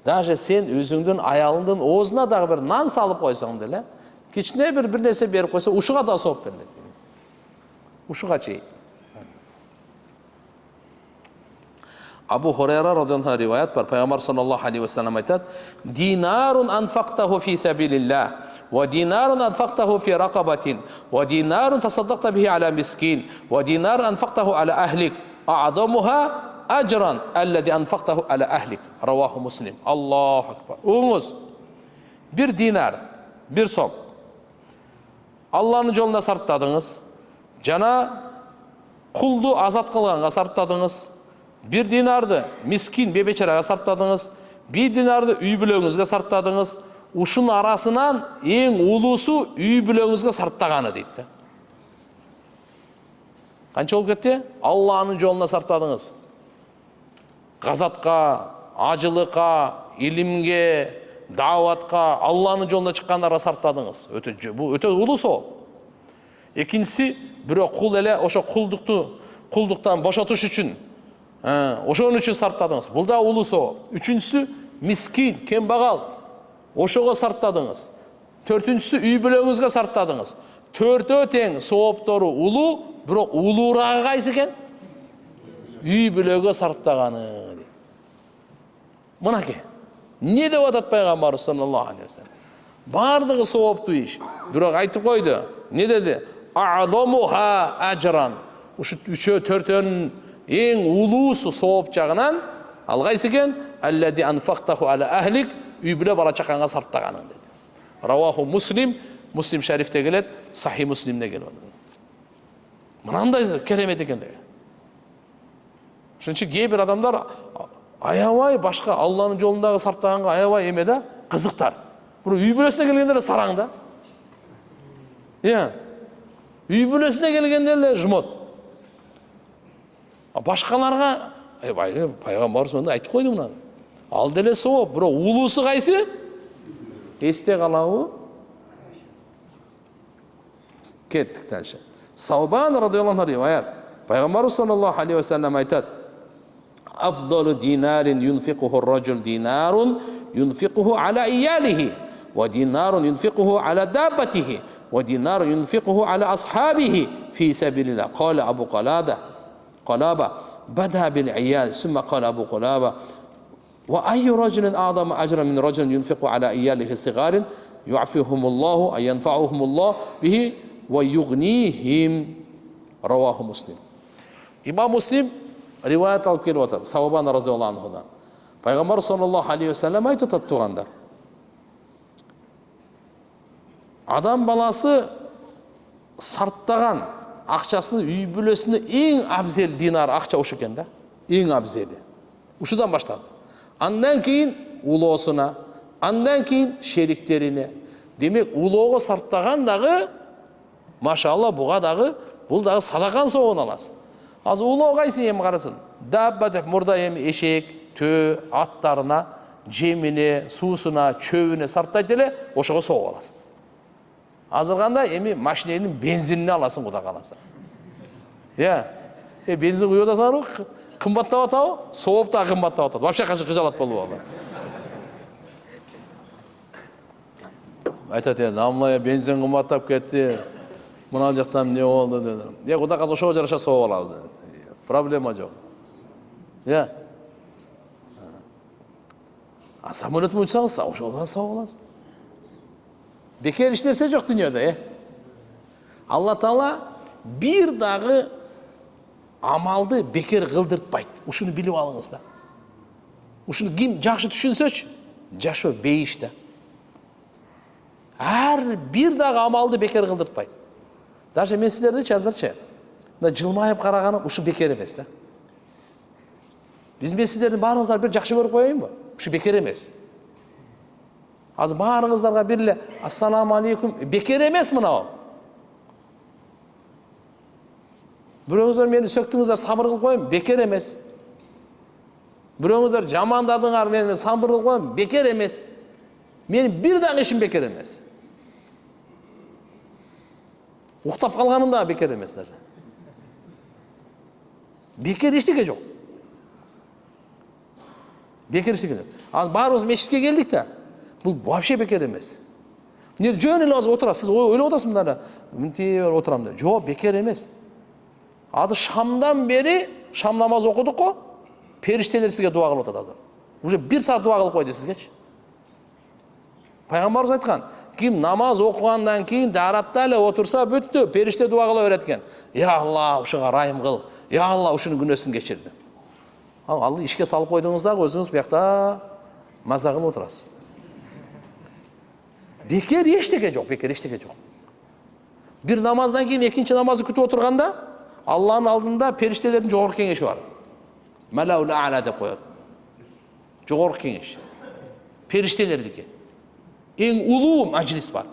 Даже сен өзүңдүн аялыңдын оозуна дагы бир нан салып койсоң деле, кичине бир нерсе берип койсо, ушуга да сооп берилет. Ушуга чейин. Абу Хурайра радhiyallahu anh риваят бар. Пайгамбар саллаллаху алейхи ва саллям айтат: "Динарун анфактаху фи сабилилlah, ва динарун анфактаху фи рақабатин, ва динарун тасаддақта бихи аля мискин, ва динарун анфактаху аля ахлик, а'замуха ажран аллади анфактаху аля ахлик." Раваху Муслим. Аллаху акбар. Оңуз. Бир динар, бир сом. Алланын жолунда сарптадыңыз. Жана кулду азат кылганга сарптадыңыз. Bir dinardı miskin bebecharaga sartladınız. Bir dinardı үй бүлөгүңүзгө sartladınız. Ушун арасынан эң улуусу үй бүлөгүңүзгө sarttagаны дейт да. Канча болуп кетти? Алланын жолуна sartladınız. Газатка, ажылыкка, илимге, даватка, Алланын жолуна чыккандарга sartladınız. Бул өтө улуу сооп. Экинчиси, бирок кул эле ошо кулдуктан бошотуш үчүн ошон үчүн сарптадыңыз. Бул да улуу сооп. Үчүнчүсү мискин, кембагал. Ошого сарптадыңыз. Төртүнчүсү үй бүлөгүңүзгө сарптадыңыз. Төртөө тең сооптору улуу, бирок улуурагы кайсы экен? Үй бүлөгө сарптаганы. Мынаке. Не деп атат пайғамбарымыз саллаллаху алейхи вассалам? Бардығы сауаптуу иш. Бирок айтып койду. Не деди? А'замуха ажран. Ушу 3-4-өн эң улуусу сауап жагынан ал кайсы экен? Аллади анфактаху ала ахлик, үй бүлө бала чакаңга сарптаганың деди. Раваху Муслим, Муслим шарифте келет, Сахи Муслимде келет. Мынандай керемет экен деген. Ошончо кээ бир адамдар аябай башка Алланын жолундагы сарптаганга аябай эме да, кызыктар. Бирок үй бүлөсүнө келгенде эле сараң да. Үй бүлөсүнө келгенде эле жумот. Башкаларга пайгамбарыбыз мындай айтып койду мына. Ал деле сооп, бирок улуусу кайсы? Эсте калабы? Кеттик дальше. Саубан радиаллаху анху риwayat. Пайгамбарыбыз саллаллаху алейхи ва саллям айтат: "Афдалу динарин юнфикуху ар-раджул динарун юнфикуху ала иялихи, ва динарун юнфикуху ала даббатихи, ва динарун юнфикуху ала асхабихи фи сабилилlah." Qala Abu Qalaba bada bil iyal, thumma qala Abu Qalaba: "Wa ayyu rajulin a'zama ajran min rajulin yunfiqu ala iyalihi sigarin yu'afihumullahu ay yanfa'uhumullah bihi wa yughnihim." Раваху Муслим. Имам Муслим риwayat алып келип атат. Саубан разияллаху анхудан. Пайгамбар саллаллаху алейхи ва саллям айтып атат тугандар. Адам баласы сарптаган акчасын үй бүлөсүнө эң абзел динар акча ушу экен да. Эң абзели. Ушудан баштады. Андан кийин улоосуна, андан кийин шериктерине. Демек, улоого сарптаган дагы машалла буга дагы бул дагы садакан соогун аласың. Азыр улоо кайсы эми карасын? Дабба деп мурда эми эшек, төө, аттарына, жемине, суусуна, чөбүнө сарптайт эле, ошого соогуп аласың. Азыр кандай эми машиненин бензинине аласың куда каласа. Бензин куюп атасыңарбы? Кымбаттап атабы? Сооп да кымбаттап атат. Вообще кыжалат болуп алды. Айтат намлая бензин кымбаттап кетти. Мына жактан эмне болду деди. Куда калса ошого жараша сооп алабыз. Проблема жок. А самолет муйсаңыз, ошого сооп аласыз. Бекер эч нерсе жок дүйнөдө, Алла Таала бир дагы амалды бекер кылдыртпайт. Ушуну билип алыңыз да. Ушуну ким жакшы түшүнсөчү, жашоо бейиш да. Ар бир дагы амалды бекер кылдыртпайт. Даже мен силерди азырчы жылмайып караганым ушу бекер эмес да. Мен силердин баарыңыздар бир жакшы көрүп коеюнбу? Ушу бекер эмес. Азыр баарыңыздарга бир эле ассаламу алейкум бекер эмес мынау. Бирөөңүздөр мени сөктүңүздөр сабыр кылып коеюн, бекер эмес. Бирөөңүздөр жамандадыңар, мени сабыр кылып коеюн, бекер эмес. Менин бир дагы ишим бекер эмес. Уктап калганым да бекер эмес даже. Бекер эчтеке жок. Бекер эчтеке жок. Азыр баарыбыз мешитке келдик да. Бул вообще бекер эмес. Эмне жөн эле азыр отурасыз, ойлоп атасыз мында. Мынтип отурам деп. Жок, бекер эмес. Азыр шамдан бери шам намаз окудук го, периштелер сизге дуа кылып атат азыр. Уже 1 саат дуа кылып койду сизгечи. Пайгамбарыбыз айткан, ким намаз окугандан кийин даратта эле отурса бүттү, периште дуа кыла берет экен. Я Алла, ушуга райым кыл. Я Алла, ушунун күнөөсүн кечир деп. Алды ишке салып койдуңуз дагы өзүңүз биякта маза кылып отурасыз. Бекер эчтеке жок, бекер эчтеке жок. Бир намаздан кийин экинчи намазды күтүп отурганда Алланын алдында периштелердин жогорку кеңеши бар. Малаул а'ла деп коет. Жогорку кеңеш. Периштелердики. Эң улуу мажлис бар.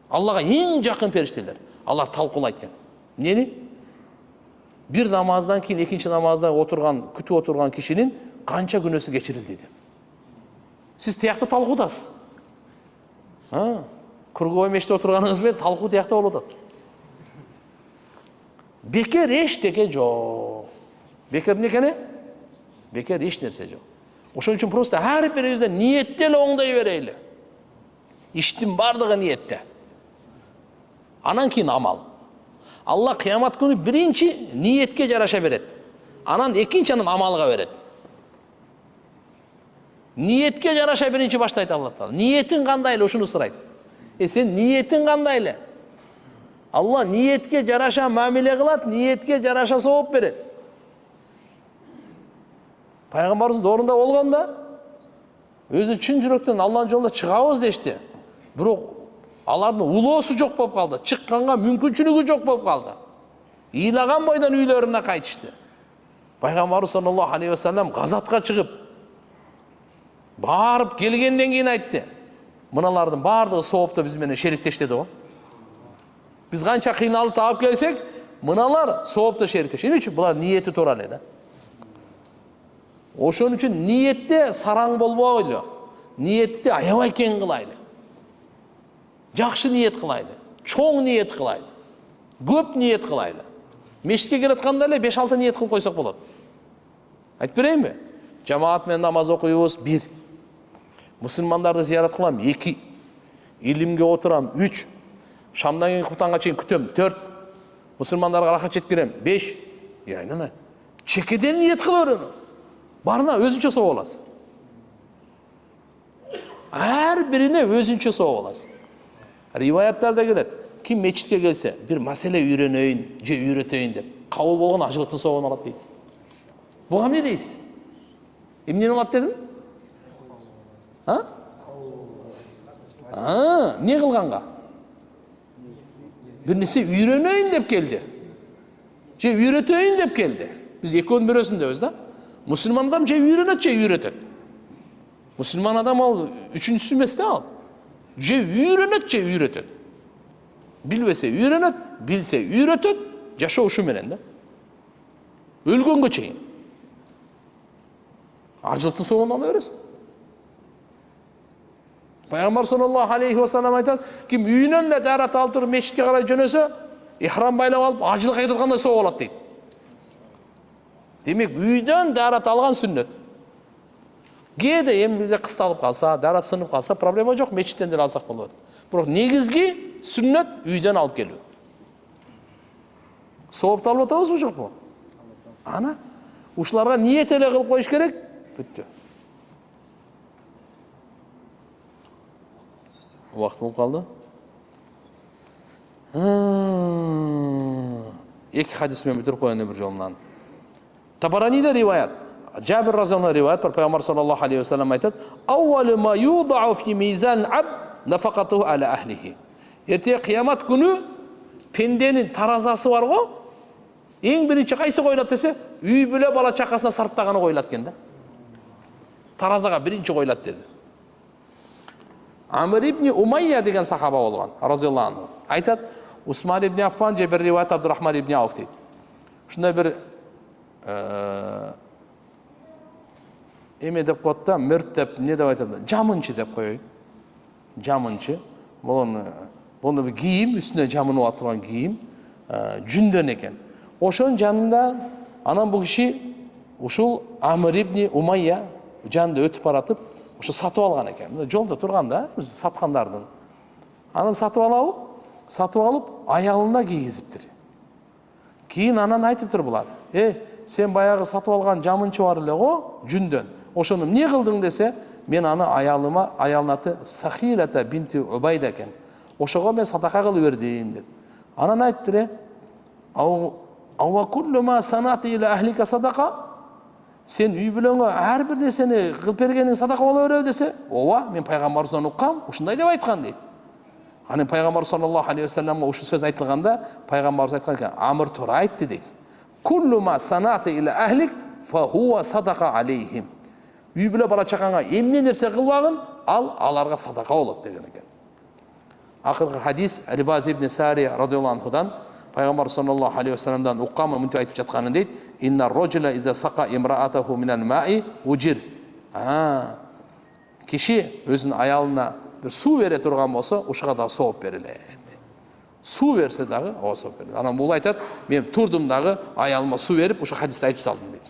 Аллага эң жакын периштелер. Алар талкуулайт экен. Эмнени? Бир намаздан кийин экинчи намазда отурган, күтүп отурган кишинин канча күнөөсү кечирилди деп. Сиз тиякта талкуудасыз. Кургой мешітте отырғаныңыз бен талқу тияқта болуп атат. Бекер эчтеке жок. Бекер эмне? Бекер эч нерсе жок. Ошон үчүн просто ар бирибизде ниетте эле оңдой берели. Иштин бардыгы ниетте. Анан кийин амал. Алла кыямат күнү биринчи ниетке жараша берет. Анан экинчи амалга берет. Ниетке жараша биринчи баштайт Алла Таала. Ниетин кандай эле ушуну сурайт. Сен ниетин кандай эле? Алла ниетке жараша мамиле кылат, ниетке жараша сооп берет. Пайгамбарыбыз орунда болгондо өзү чын жүрөктөн Алланын жолунда чыгабыз дешти. Бирок алардын улоосу жок болуп калды. Чыкканга мүмкүнчүлүгү жок болуп калды. Ыйлаган бойдон үйлөрүнө кайтышты. Пайгамбарыбыз саллаллаху алейхи ва саллям газатка чыгып барып келгенден кийин айтты. Мыналардын баардыгы соопто биз менен шериктеш деди го. Биз канча кыйналып таап келсек, мыналар соопто шериктеш. Эмне үчүн? Булар ниети туура эле да. Ошон үчүн ниетте сараң болбойлу. Ниетте аябай кең кылайлы. Жакшы ниет кылайлы. Чоң ниет кылайлы. Көп ниет кылайлы. Мешитке келатканда эле 5-6 ниет кылып койсок болот. Айтып берейинби? Жамаат менен намаз окуйбуз 1. Мусулмандарды зиярат кылам 2. Илимге отурам 3. Шамдан кийин куптанга чейин күтөм 4. Мусулмандарга рахат жеткирем 5. Айнана. Чекеден ниет кылып өрүн. Барына өзүнчө соо аласыз. Ар бирине өзүнчө соо аласыз. Риваяттарда келет. Ким мечитке келсе, бир маселе үйрөнөйүн, же үйрөтөйүн деп, кабыл болгон ажылыктын соогун алат дейт. Буга эмне дейсиз? Эмнени алат дедим? Не кылганга? Бир нерсе үйрөнөйүн деп келди. Же үйрөтөйүн деп келди. Биз экөөнүн бирөөсүндөбүз да. Мусулман адам же үйрөнөт, же үйрөтөт. Мусулман адам ал үчүнчүсү эмес да ал. Же үйрөнөт, же үйрөтөт. Билбесе үйрөнөт, билсе үйрөтөт, жашоо ушу менен да. Өлгөнгө чейин. Ажылыктын соогун ала бересиң. Пайгамбар саллаллаху алейхи ва саллям айтат, ким үйүнөн эле дарат алып туруп мечитке карай жөнөсө, ихрам байлап алып ажылык айтып аткандай соо алат дейт. Демек, үйдөн дарат алган сүннөт. Кээде эмне кысталып калса, дарат сынып калса, проблема жок, мечиттен деле алсак болот. Бирок негизги сүннөт үйдөн алып келүү. Соопту алып атабызбы жокпу? Ана ушуларга ниет эле кылып коюш керек. Бүттү. Убакыт болуп калды. Эки хадис менен бүтүрүп коеюн бир жолунан. Табараниде риваят. Жабир разияллаху риваят бар. Пайгамбар саллаллаху алейхи ва саллям айтат: "Аввалу ма юдау фи мизан абд нафакатуху ала ахлихи." Эртеге кыямат күнү пенденин таразасы бар го. Эң биринчи кайсы коюлат десе, үй бүлө бала чакасына сарптаганы коюлат экен да. Таразага биринчи коюлат деди. Амр ибн Умайя деген сахаба болгон, разияллаху анху. Айтат, Усман ибн Аффан же бир риваят Абдурахман ибн Ауф дейт. Ушундай бир эме деп коет да, мөрт деп, не деп айтат? Жамынчы деп коеюн. Жамынчы. Буну бир кийим, үстүнө жамынып атылган кийим, жүндөн экен. Ошонун жанында анан бул киши ушул Амр ибн Умайя жанында өтүп баратып, ошо сатып алган экен. Жолдо турганда биз саткандардын. Анан сатып алып, аялына кийгизиптир. Кийин анан айтыптыр булар: сен баягы сатып алган жамынчы бар эле го, жүндөн. Ошону эмне кылдың десе, мен аны аялдын аты Сахилата бинти Убайда экен. Ошого мен садака кылып бердим деп. Анан айтты: "Ава куллу ма санати ила ахлика садака?" Сен үй бүлөңө ар бир нерсени кылып бергениң садака боло береби десе, "Ооба, мен пайгамбарыбыздан уккам, ушундай деп айткан" дейт. Анан пайгамбар саллаллаху алейхи ва салламга ушул сөз айтылганда, пайгамбарыбыз айткан экен: "Амр туура айтты" дейт. "Куллу ма санати ила ахлик фа хува садака алейхим." Үй бүлө бала чакаңа эмне нерсе кылбагын, аларга садака болот деген экен. Акыркы хадис Рибаз ибн Сария радиаллаху анхудан пайгамбар саллаллаху алейхи ва салламдан уккам мынтип айтып жатканын дейт: "Инна роджула иза сака имраатаху минал маи уджир." Киши өзүнүн аялына бир суу бере турган болсо, ушуга да сооп берилет. Суу берсе дагы сооп берилет. Анан бул айтат: "Мен турдум дагы аялыма суу берип, ушу хадисти айтып салдым" дейт.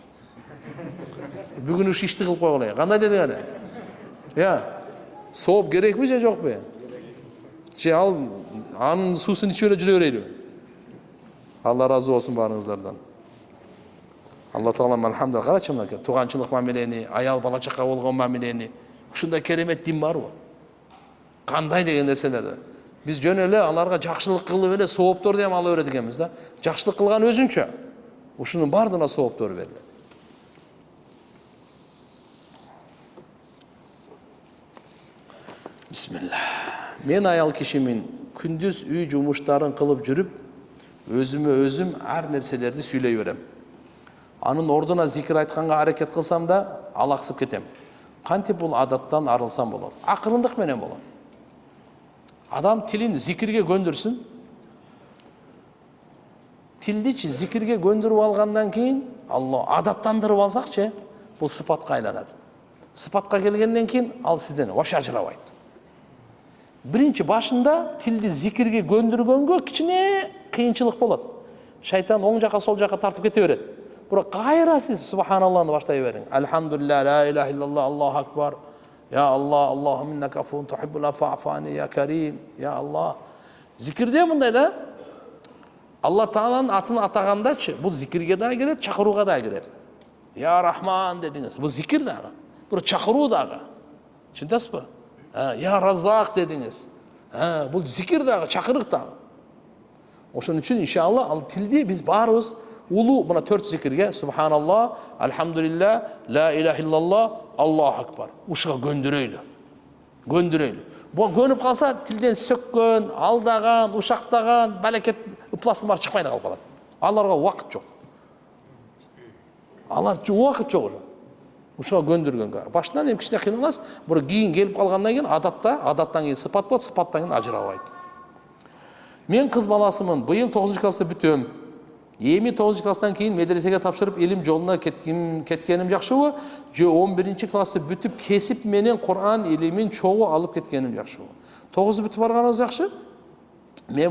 Бүгүн ушу ишти кылып койгула. Кандай деди аны? Сооп керекпи же жокпу? Же анын суусун ичип эле жүрө берейли? Алла разы болсун баарыңыздардан. Алла Таала алхамдулилlah, карачы мынакей туганчылык мамилени, аял бала чака болгон мамилени, ушундай керемет дин барбы? Кандай деген нерселерди. Биз жөн эле аларга жакшылык кылып эле соопторду эми ала берет экенбиз да. Жакшылык кылган өзүнчө. Ушунун бардыгына сооптор берилет. Бисмилlah. Мен аял кишимин күндүз үй жумуштарын кылып жүрүп, өзүм ар нерселерди сүйлөй берем. Анын ордуна зикир айтканга аракет кылсам да алаксып кетем. Кантип бул адаттан арылсам болот? Акырындык менен болот. Адам тилин зикирге көндүрсүн. Тилдичи зикирге көндүрүп алгандан кийин, Алла адаттандырып алсакчы, бул сыпатка айланат. Сыпатка келгенден кийин ал сизден вообще ажырабайт. Биринчи башында тилди зикирге көндүргөнгө кичине кыйынчылык болот. Шайтан оң жака сол жака тартып кете берет. Бирок кайра сиз субханаллахны баштай бериң. Алхамдулилlah, ла илаха иллаллах, Аллаху акбар. Я Аллах, Аллахум иннака афун тухиббул афа афани, я Карим, я Аллах. Зикирде мындай да. Алла Тааланын атын атагандачы, бул зикирге да кирет, чакырууга да кирет. Я Рахман дедиңиз, бул зикир дагы. Бул чакыруу дагы. Түшүнөсүзбү? Я Раззак дедиңиз. Бул зикир дагы, чакырык дагы. Ошон үчүн иншалла ал тилди биз баарыбыз улуу мына 4 зикирге субханаллах, алхамдулилlah, ла илаха иллаллах, Аллаху акбар. Ушуга көндүрөйлү. Көндүрөйлү. Бул көнүп калса тилден сөккөн, алдаган, ушактаган, балекет ыпласымдар чыкпай да калып калат. Аларга убакыт жок. Алар убакыт жок. Ушуга көндүргөнгө. Башынан эми кичине кыйналасыз, бирок кийин келип калгандан кийин адаттан кийин сыпат болот, сыпаттан кийин ажырабайт. Мен кыз баласымын, быйыл 9-класста бүтөм. Эми 9-класстан кийин медресеге тапшырып илим жолуна кеткеним жакшыбы? Же 11-класты бүтүп кесип менен Кур'ан илимин чогуу алып кеткеним жакшыбы? 9 бүтүп барганыңыз жакшы? Мени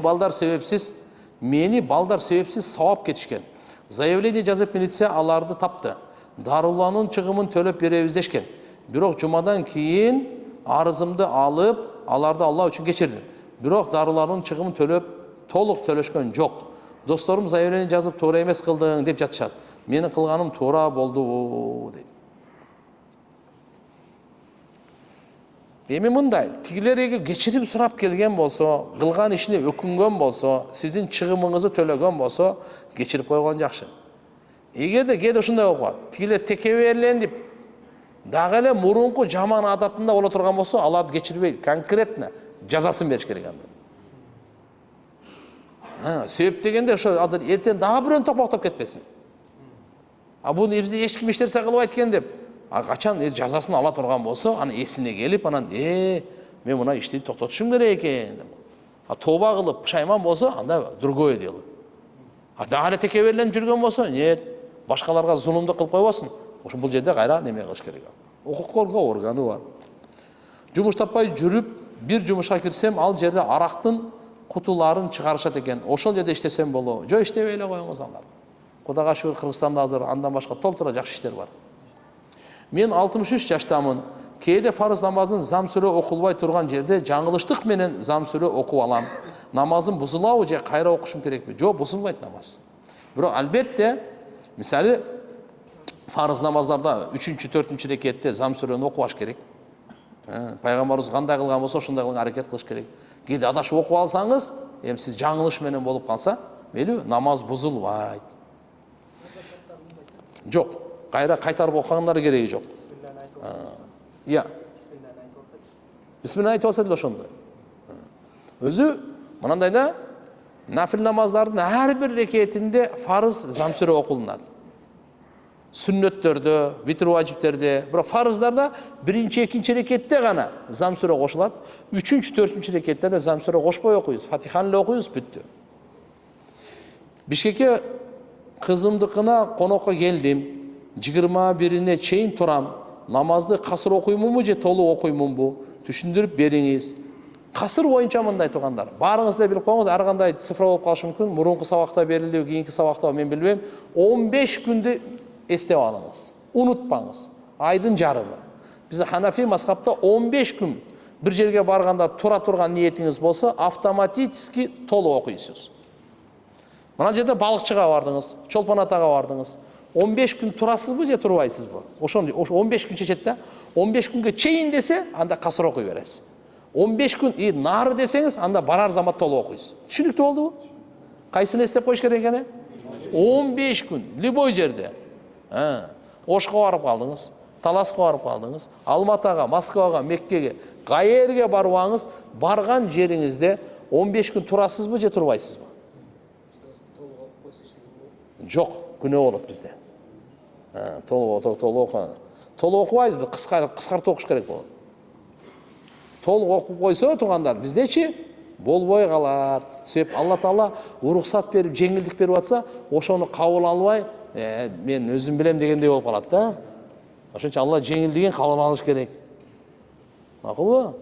балдар себепсиз сабап кетишкен. Заявление жазып милиция аларды тапты. Даруланын чыгымын төлөп беребиз дешкен. Бирок жумадан кийин арызымды алып, аларды Алла үчүн кечирдим. Бирок даруланын чыгымын толук төлөшкөн жок. Досторум заявление жазып туура эмес кылдың деп жатышат. Менин кылганым туура болду дейт. Эми мындай, тигилерге кечирим сурап келген болсо, кылган ишине өкүнгөн болсо, сиздин чыгымыңызды төлөгөн болсо, кечирип койгон жакшы. Эгерде кээде ушундай болуп калат, тигилер текеберленип, дагы эле мурунку жаман адатында боло турган болсо, аларды кечирбей, конкретно жазасын бериш керек анда. Себеп дегенде ошо азыр эртең дагы бирөөнү токмоктоп кетпесин. Буну эч ким эч нерсе кылбайт экен деп, качан жазасын ала турган болсо, аны эсине келип, анан мен мына ишти токтотушум керек экен деп. Тоба кылып пушайман болсо, анда другое дело. Дагы эле текеберленип жүргөн болсо, нет, башкаларга зулумдук кылып койбосун. Ошо бул жерде кайра неме кылыш керек. Укук коргоо органы бар. Жумуш таппай жүрүп, бир жумушка кирсем, ал жерде арактын кутуларын чыгарышат экен. Ошол жерде иштесем болобу? Жок, иштебей эле коюңуз алар. Кудайга шүгүр, Кыргызстанда азыр андан башка толтура жакшы иштер бар. Мен 63 жаштамын. Кээде фарыз намазын зам сүрө окулбай турган жерде жаңылыштык менен зам сүрө окуп алам. Намазым бузулабы же кайра окушум керекпи? Жок, бузулбайт намаз. Бирок албетте, мисалы фарыз намаздарда 3-4 рекетте зам сүрөнү окубаш керек. Пайгамбарыбыз кандай кылган болсо, ошондой кылган аракет кылыш керек. Кээде адашып окуп алсаңыз, эми сиз жаңылыш менен болуп калса, мейлиби, намаз бузулбайт. Жок, кайра кайтарып окугандар кереги жок. Бисмилlah айтып алса деле ошондой. Өзү мынандай да, нафил намаздардын ар бир рекетинде фарыз зам сүрө окулунат. Сүннөттөрдө, витр важиптерде, бирок фарыздарда 1-2 рекетте гана зам сүрө кошулат. 3-4 рекеттерде зам сүрө кошпой окуйбуз. Фатиханы эле окуйбуз, бүттү. Бишкекке кызымдыкына конокко келдим. 21-ине чейин турам. Намазды касыр окуймунбу же толук окуймунбу? Түшүндүрүп бериңиз. Касыр боюнча мындай туугандар. Баарыңыз да билип коюңуз, ар кандай цифра болуп калышы мүмкүн. Мурунку сабакта берилди, кийинки сабакта мен билбейм. 15 күндү эстеп алыңыз. Унутпаңыз. Айдын жарымы. Биз Ханафи мазхабта 15 күн бир жерге барганда тура турган ниетиңиз болсо, автоматически толук окуйсуз. Мына жерде балыкчыга бардыңыз, чолпон атага бардыңыз. 15 күн турасызбы же турбайсызбы? Ошону 15 күн чечет да. 15 күнгө чейин десе, анда касыр окуй бересиз. 15 күн нары десеңиз, анда барар замат толук окуйсуз. Түшүнүктүү болдубу? Кайсыны эстеп коюш керек экен? 15 күн, любой жерде. Ошко барып калдыңыз, Таласка барып калдыңыз, Алматага, Москвага, Меккеге, кайерге барбаңыз, барган жериңизде 15 күн турасызбы же турбайсызбы? Жок, күнөө болот бизде. Толук окубайбыз, кыскартып окуш керек болот. Толук окуп койсо туугандар, биздечи болбой калат. Себеп Алла Таала уруксат берип, жеңилдик берип атса, ошону кабыл албай, мен өзүм билем дегендей болуп калат да. Ошон үчүн Алла жеңилдигин кабыл алыш керек. Макулбу?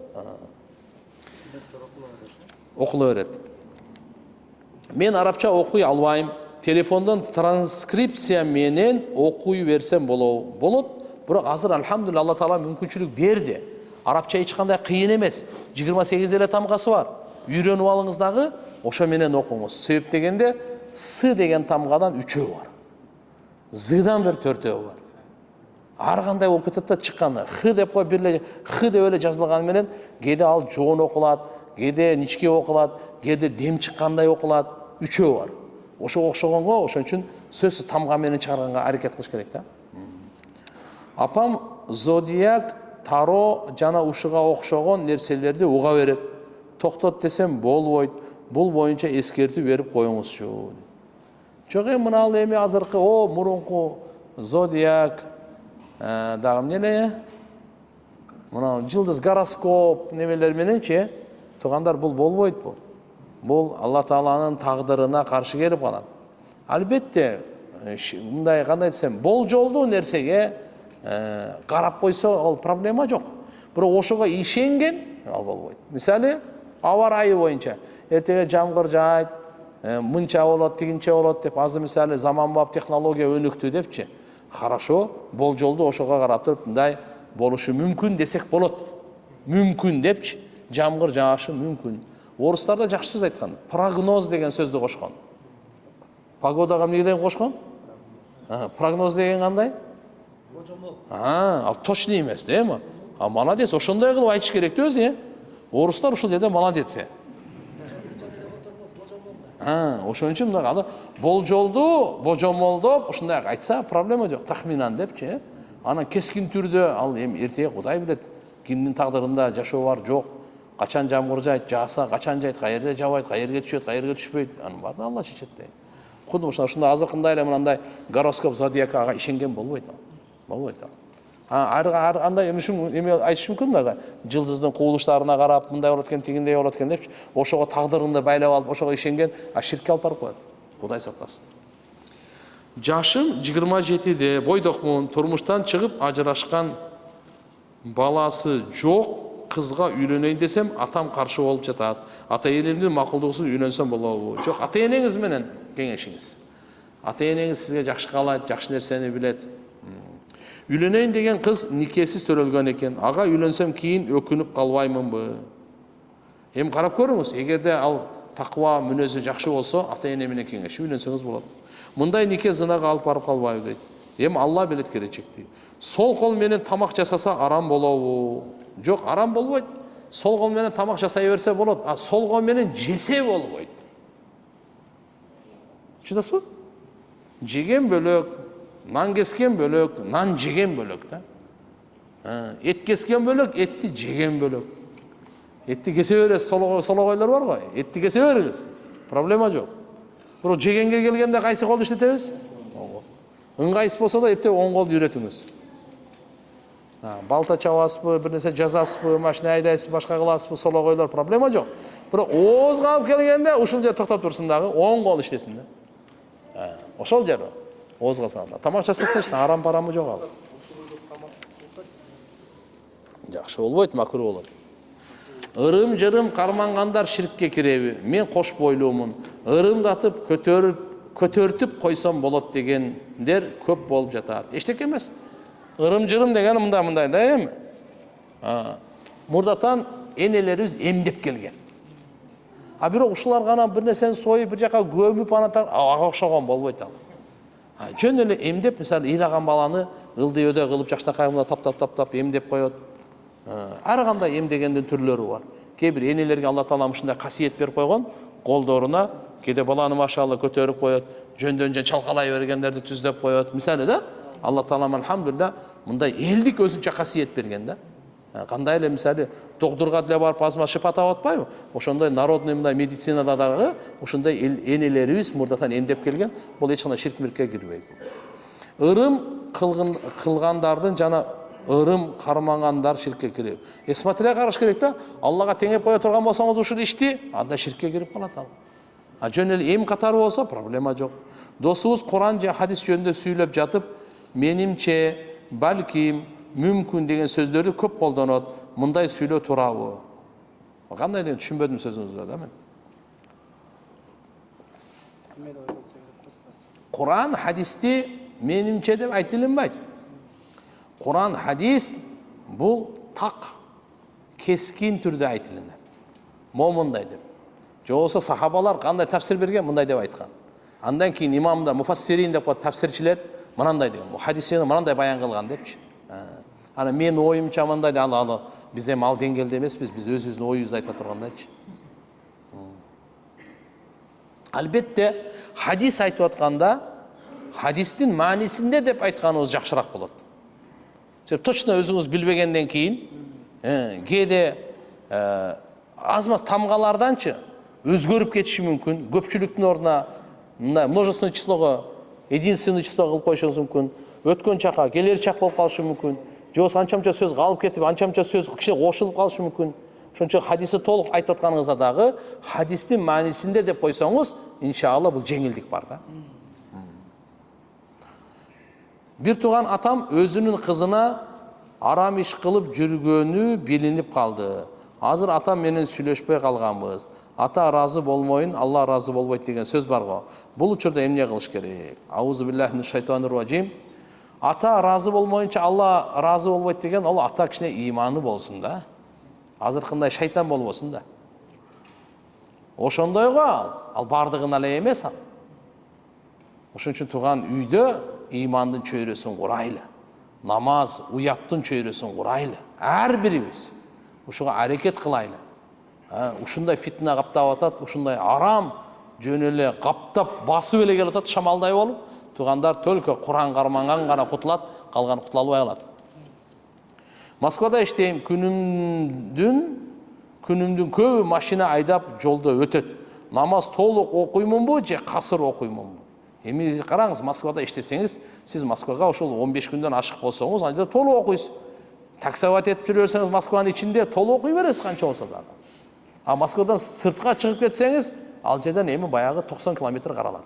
Окула берет. Мен арабча окуй албайм. Телефондон транскрипция менен окуй берсем болот. Бирок азыр алхамдулилла Алла Таала мүмкүнчүлүк берди. Арабча эч кандай кыйын эмес. 28 эле тамгасы бар. Үйрөнүп алыңыз дагы, ошо менен окуңуз. Себеп дегенде с деген тамгадан 3-өө бар. Зыдан бир 4-өө бар. Ар кандай окуп кетет да чыкканы. Х деп кой бирле х деп эле жазылганы менен кээде ал жоон окулат, кээде ничке окулат, кээде дем чыккандай окулат. 3-өө бар. Ошого окшогонго, ошон үчүн сөзсүз тамга менен чыгарганга аракет кылыш керек да. Апам зодиак, таро жана ушуга окшогон нерселерди уга берет. Токтот десем болбойт. Бул боюнча эскертүү берип коюңузчу. Жок, мына ал эми азыркы мурунку зодиак, дагы эмне? Мына жылдыз гороскоп немелер мененчи, туугандар, бул болбойт бул. Бул Алла Тааланын тагдырына каршы келип калат. Албетте, мындай кандай десем, болжолдуу нерсеге карап койсо ал проблема жок. Бирок ошого ишенген ал болбойт. Мисалы, аба ырайы боюнча эртеге жамгыр жаайт, мынча болот, тигинче болот деп, азыр мисалы заманбап технология өнүктү депчи. Хорошо, болжолду ошого карап туруп, мындай болушу мүмкүн десек болот. Мүмкүн депчи, жамгыр жаашы мүмкүн. Орустарда жакшы сөз айткан, прогноз деген сөздү кошкон. Погодага эмнеден кошкон? Прогноз деген кандай? Божомол. Ал точный эмес, эми. Молодец, ошондой кылып айтыш керек да өзү, Орустар ушул жерде молодец. Ошон үчүн мындай болжолду, божомолдоп ушундай айтса проблема жок, тахминан депчи. Анан кескин түрдө ал эми эртеге Кудай билет, кимдин тагдырында жашоо бар, жок. Качан жамгыр жайт, жааса, качан жайт, каерде жабайт, каерге түшөт, каерге түшпөйт. Анын баарын Алла чечет дейт. Кудум ушундай азыркындай эле мындай гороскоп, зодиакага ишенген болбойт ал. Болбойт ал. Андай эме айтыш мүмкүн да, жылдыздын кубулуштарына карап, мындай болот экен, тигиндей болот экен депчи, ошого тагдырынды байлап алып, ошого ишенген, ширкке алып барып коет. Кудай сактасын. Жашым 27-де, бойдокмун, турмуштан чыгып ажырашкан, баласы жок. Кызга үйлөнөйүн десем, атам каршы болуп жатат. Ата-энемдин макулдугусуз үйлөнсөм болобу? Жок, ата-энеңиз менен кеңешиңиз. Ата-энеңиз сизге жакшы каалайт, жакшы нерсени билет. Үйлөнөйүн деген кыз никесиз төрөлгөн экен. Ага үйлөнсөм кийин өкүнүп калбаймынбы? Эми карап көрүңүз, эгерде ал таква мүнөзү жакшы болсо, ата-эне менен кеңешип үйлөнсөңүз болот. Мындай нике зынага алып барып калбайбы дейт. Эми Алла билет келечекти. Сол кол менен тамак жасаса арам болобу? Жок, арам болбойт. Сол кол менен тамак жасай берсе болот, а сол кол менен жесе болбойт. Чудасызбы? Жеген бөлөк, нан кескен бөлөк, нан жеген бөлөк да. Эт кескен бөлөк, этти жеген бөлөк. Этти кесе бересиз, сологойлор бар го, этти кесе бериңиз. Проблема жок. Бирок жегенге келгенде кайсы колду иштетебиз? Ыңгайсыз болсо да эптеп оң колду үйрөтүңүз. Балта чабасызбы, бир нерсе жазасызбы, машина айдайсызбы, башка кыласызбы, сологойлор проблема жок. Бирок оозга алып келгенде ушул жер токтоп турсун дагы, оң кол иштесин да. Ошол жер оозга салганда. Тамак жасаса арам парамы жок ал. Жакшы болбойт, макруh болот. Ырым-жырым кармангандар ширкке киреби? Мен кош бойлуумун. Ырымдатып көтөртүп койсом болот дегендер көп болуп жатат. Эчтеке эмес. Ырым-жырым деген мындай да эми. Мурдатан энелерибиз эмдеп келген. Бирок ушулар гана бир нерсени союп, бир жака көмүп, ага окшогон болбойт ал. Жөн эле эмдеп, мисалы ыйлаган баланы ылдый өдө кылып жакшынакай таптап эмдеп коет. Ар кандай эмдегендин түрлөрү бар. Кээ бир энелерге Алла Таала ушундай касиет берип койгон, колдоруна кээде баланы машалла көтөрүп коет, жөндөн чалкалай бергендерди түздөп коет. Мисалы да Алла Таала алхамдулилlah мындай элдик өзүнчө касиет берген да. Кандай эле мисалы доктурга деле барып азма шифа таап атпайбы? Ошондой народный мындай медицинада дагы ушундай энелерибиз мурдатан эмдеп келген. Бул эч кандай ширк-миркке кирбейт. Ырым кылгандардын жана ырым кармагандар ширкке кирип. Смотря караш керек да. Аллага теңеп кое турган болсоңуз ушул ишти, анда ширкке кирип калат ал. Жөн эле эм катары болсо проблема жок. Досубуз Куран же хадис жөнүндө сүйлөп жатып, менимче, балким, мүмкүн деген сөздөрдү көп колдонот. Мындай сүйлөө туурабы? Кандай деген түшүнбөдүм сөзүңүздү да мен. Куран хадисти менимче деп айтылынбайт. Куран хадис бул так кескин түрдө айтылынат. Момундай деп. Же болбосо сахабалар кандай тафсир берген, мындай деп айткан. Андан кийин имамда муфассирин деп коет тафсирчилер мынандай деген. Бул хадисти мындай баян кылган депчи. Ана мен оюмча мындай аны биз эми ал деңгээлде эмеспиз, биз өзүбүздүн оюбузду айта тургандайчы. Албетте хадис айтып атканда хадистин маанисинде деп айтканыбыз жакшыраак болот. Точно өзүңүз билбегенден кийин кээде аз-маз тамгаларданчы өзгөрүп кетиши мүмкүн. Көпчүлүктүн ордуна мындай множественный числого единственный число кылып коюшуңуз мүмкүн. Өткөн чакка келер чак болуп калышы мүмкүн. Же болбосо анчамча сөз калып кетип, анчамча сөз кичине кошулуп калышы мүмкүн. Ошончо хадисти толук айтып атканыңызда дагы хадистин маанисинде деп койсоңуз, иншалла бул жеңилдик бар да. Бир тууган атам өзүнүн кызына арам иш кылып жүргөнү билинип калды. Азыр атам менен сүйлөшпөй калганбыз. Ата разы болмойын, Алла разы болбойт деген сөз бар го. Бул учурда эмне кылыш керек? Аузу биллахи минаш шайтанир ражим. Ата разы болмоюнча Алла разы болбойт деген, ол ата кичине иманы болсун да. Азыркындай шайтан болбосун да. Ошондой го ал бардыгына эле эмес ал. Ошон үчүн тууган үйдө имандын чөйрөсүн курайлы. Намаз, уяттын чөйрөсүн курайлы. Ар бирибиз ушуга аракет кылайлы. Ушундай фитна каптап атат, ушундай арам жөн эле каптап басып эле келип атат шамалдай болуп. Туугандар только Куран карманган гана кутулат, калган кутула албай калат. Москвада иштейм, күнүмдүн көбү машина айдап жолдо өтөт. Намаз толук окуймунбу же касыр окуймунбу? Эми караңыз, Москвада иштесеңиз, сиз Москвага ошол 15 күндөн ашык болсоңуз, анда толук окуйсуз. Таксовать этип жүрөсөңүз Москванын ичинде толук окуй бересиз канча болсо дагы. А Москвадан сыртка чыгып кетсеңиз, ал жерден эми баягы 90 километр каралат.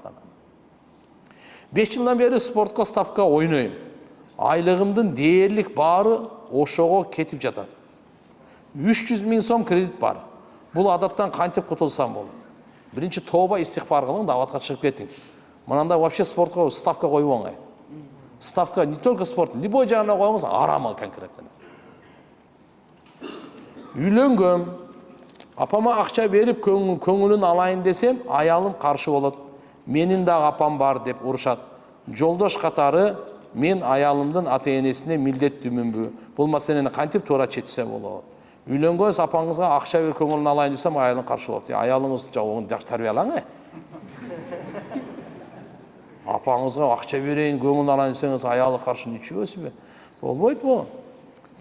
5 жылдан бери спортко ставка ойнойм. Айлыгымдын дээрлик баары ошого кетип жатат. 300 000 сом кредит бар. Бул адаттан кантип кутулсам болот? Биринчи тооба истигфар кылың, даватка чыгып кетиң. Мынанда вообще спортко ставка коюп оңой. Ставка не только спорт, любой жагына коюңуз, арам конкретно. Үйлөнгөм. Апама акча берип көңүлүн алайын десем, аялым каршы болот. Менин да апам бар деп урушат. Жолдош катары мен аялымдын ата-энесине милдеттүүмүнбү? Бул маселени кантип туура чечсе болот? Үйлөнгөнсүз апаңызга акча берип көңүлүн алайын десем, аялым каршы болот. Аялыңыз жакшы тарбиялаң. Апаңызга акча берейин, көңүлүн алайын десеңиз, аялы каршы ничүүсүбү? Болбойт бу.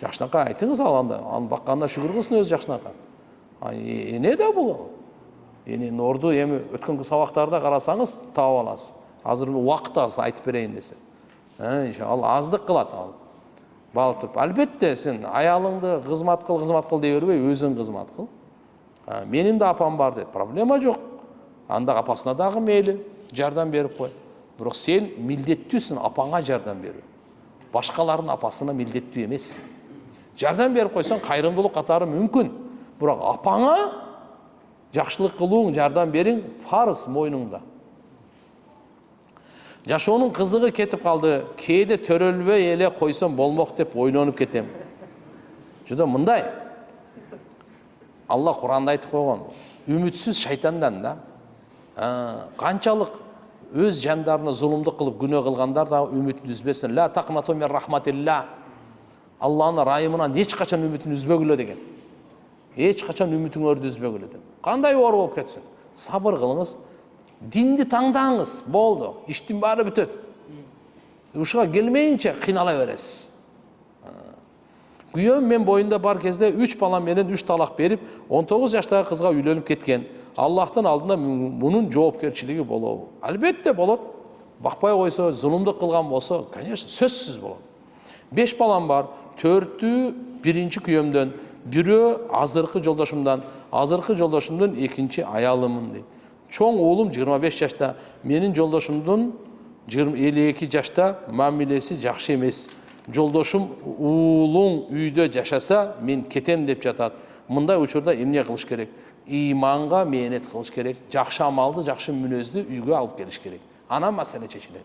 Жакшынакай айтыңыз алганда, аны бакканда шүгүр кылсын өзү жакшынакай. Эне да бул. Эненин орду эми өткөн сабактарда карасаңыз таап аласыз. Азыр убакыт аз айтып берейин десе. Иншалла аздык кылат ал. Балып туруп, албетте сен аялыңды кызмат кыл дей бербей, өзүң кызмат кыл. Менин да апам бар деп, проблема жок. Анда апасына дагы мейли жардам берип кой. Бирок сен милдеттүүсүн апаңа жардам берүү. Башкалардын апасына милдеттүү эмес. Жардам берип койсоң кайрымдуулук катары мүмкүн. Бирок апаңа жакшылык кылууң, жардам бериң фарыз мойнуңда. Жашоонун кызыгы кетип калды. Кээде төрөлбөй эле койсом болмок деп ойлонуп кетем. Жуда мындай. Алла Куранда айтып койгон. Үмүтсүз шайтандан да. Канчалык өз жандарына зұлымдық қылып күнә қылғандар да үмітін үзбесін. Ла тақнату мин рахматилла. Алланың райымынан ешқашан үмітін үзбегіле деген. Ешқашан үмітіңізді үзбегіле деген. Қандай ор болып кетсін? Сабыр қылыңыз. Динді таңдаңыз. Болды. Іштің бары бүтеді. Ушыға келмейінше қинала бересіз. Күйеуім мен бойында бар кезде 3 балам менен 3 талақ беріп, 19 жаштағы қызға үйленіп кеткен. Аллахтың алдында мұның жауапкершілігі болуы. Әлбетте болады. Бақпай қойса, зұлымдық қылған болса, конечно, сөзсіз болады. 5 балам бар. 4-ті бірінші күйеуімден, 1-і азырқы жолдашымдан, азырқы жолдашымдан 2-ші аялымын дейді. Чоң оğlum 25 жашта, менің жолдашымдың 52 жашта мамилесі жақсы емес. Жолдошым ұлың үйде жашаса, мен кетем деп жатады. Мындай учурда эмне кылыш керек? Иманға мейнет кылыш керек. Жақсы амалды, жақсы мүнөздү үйгө алып келиш керек. Ана маселе чечилет.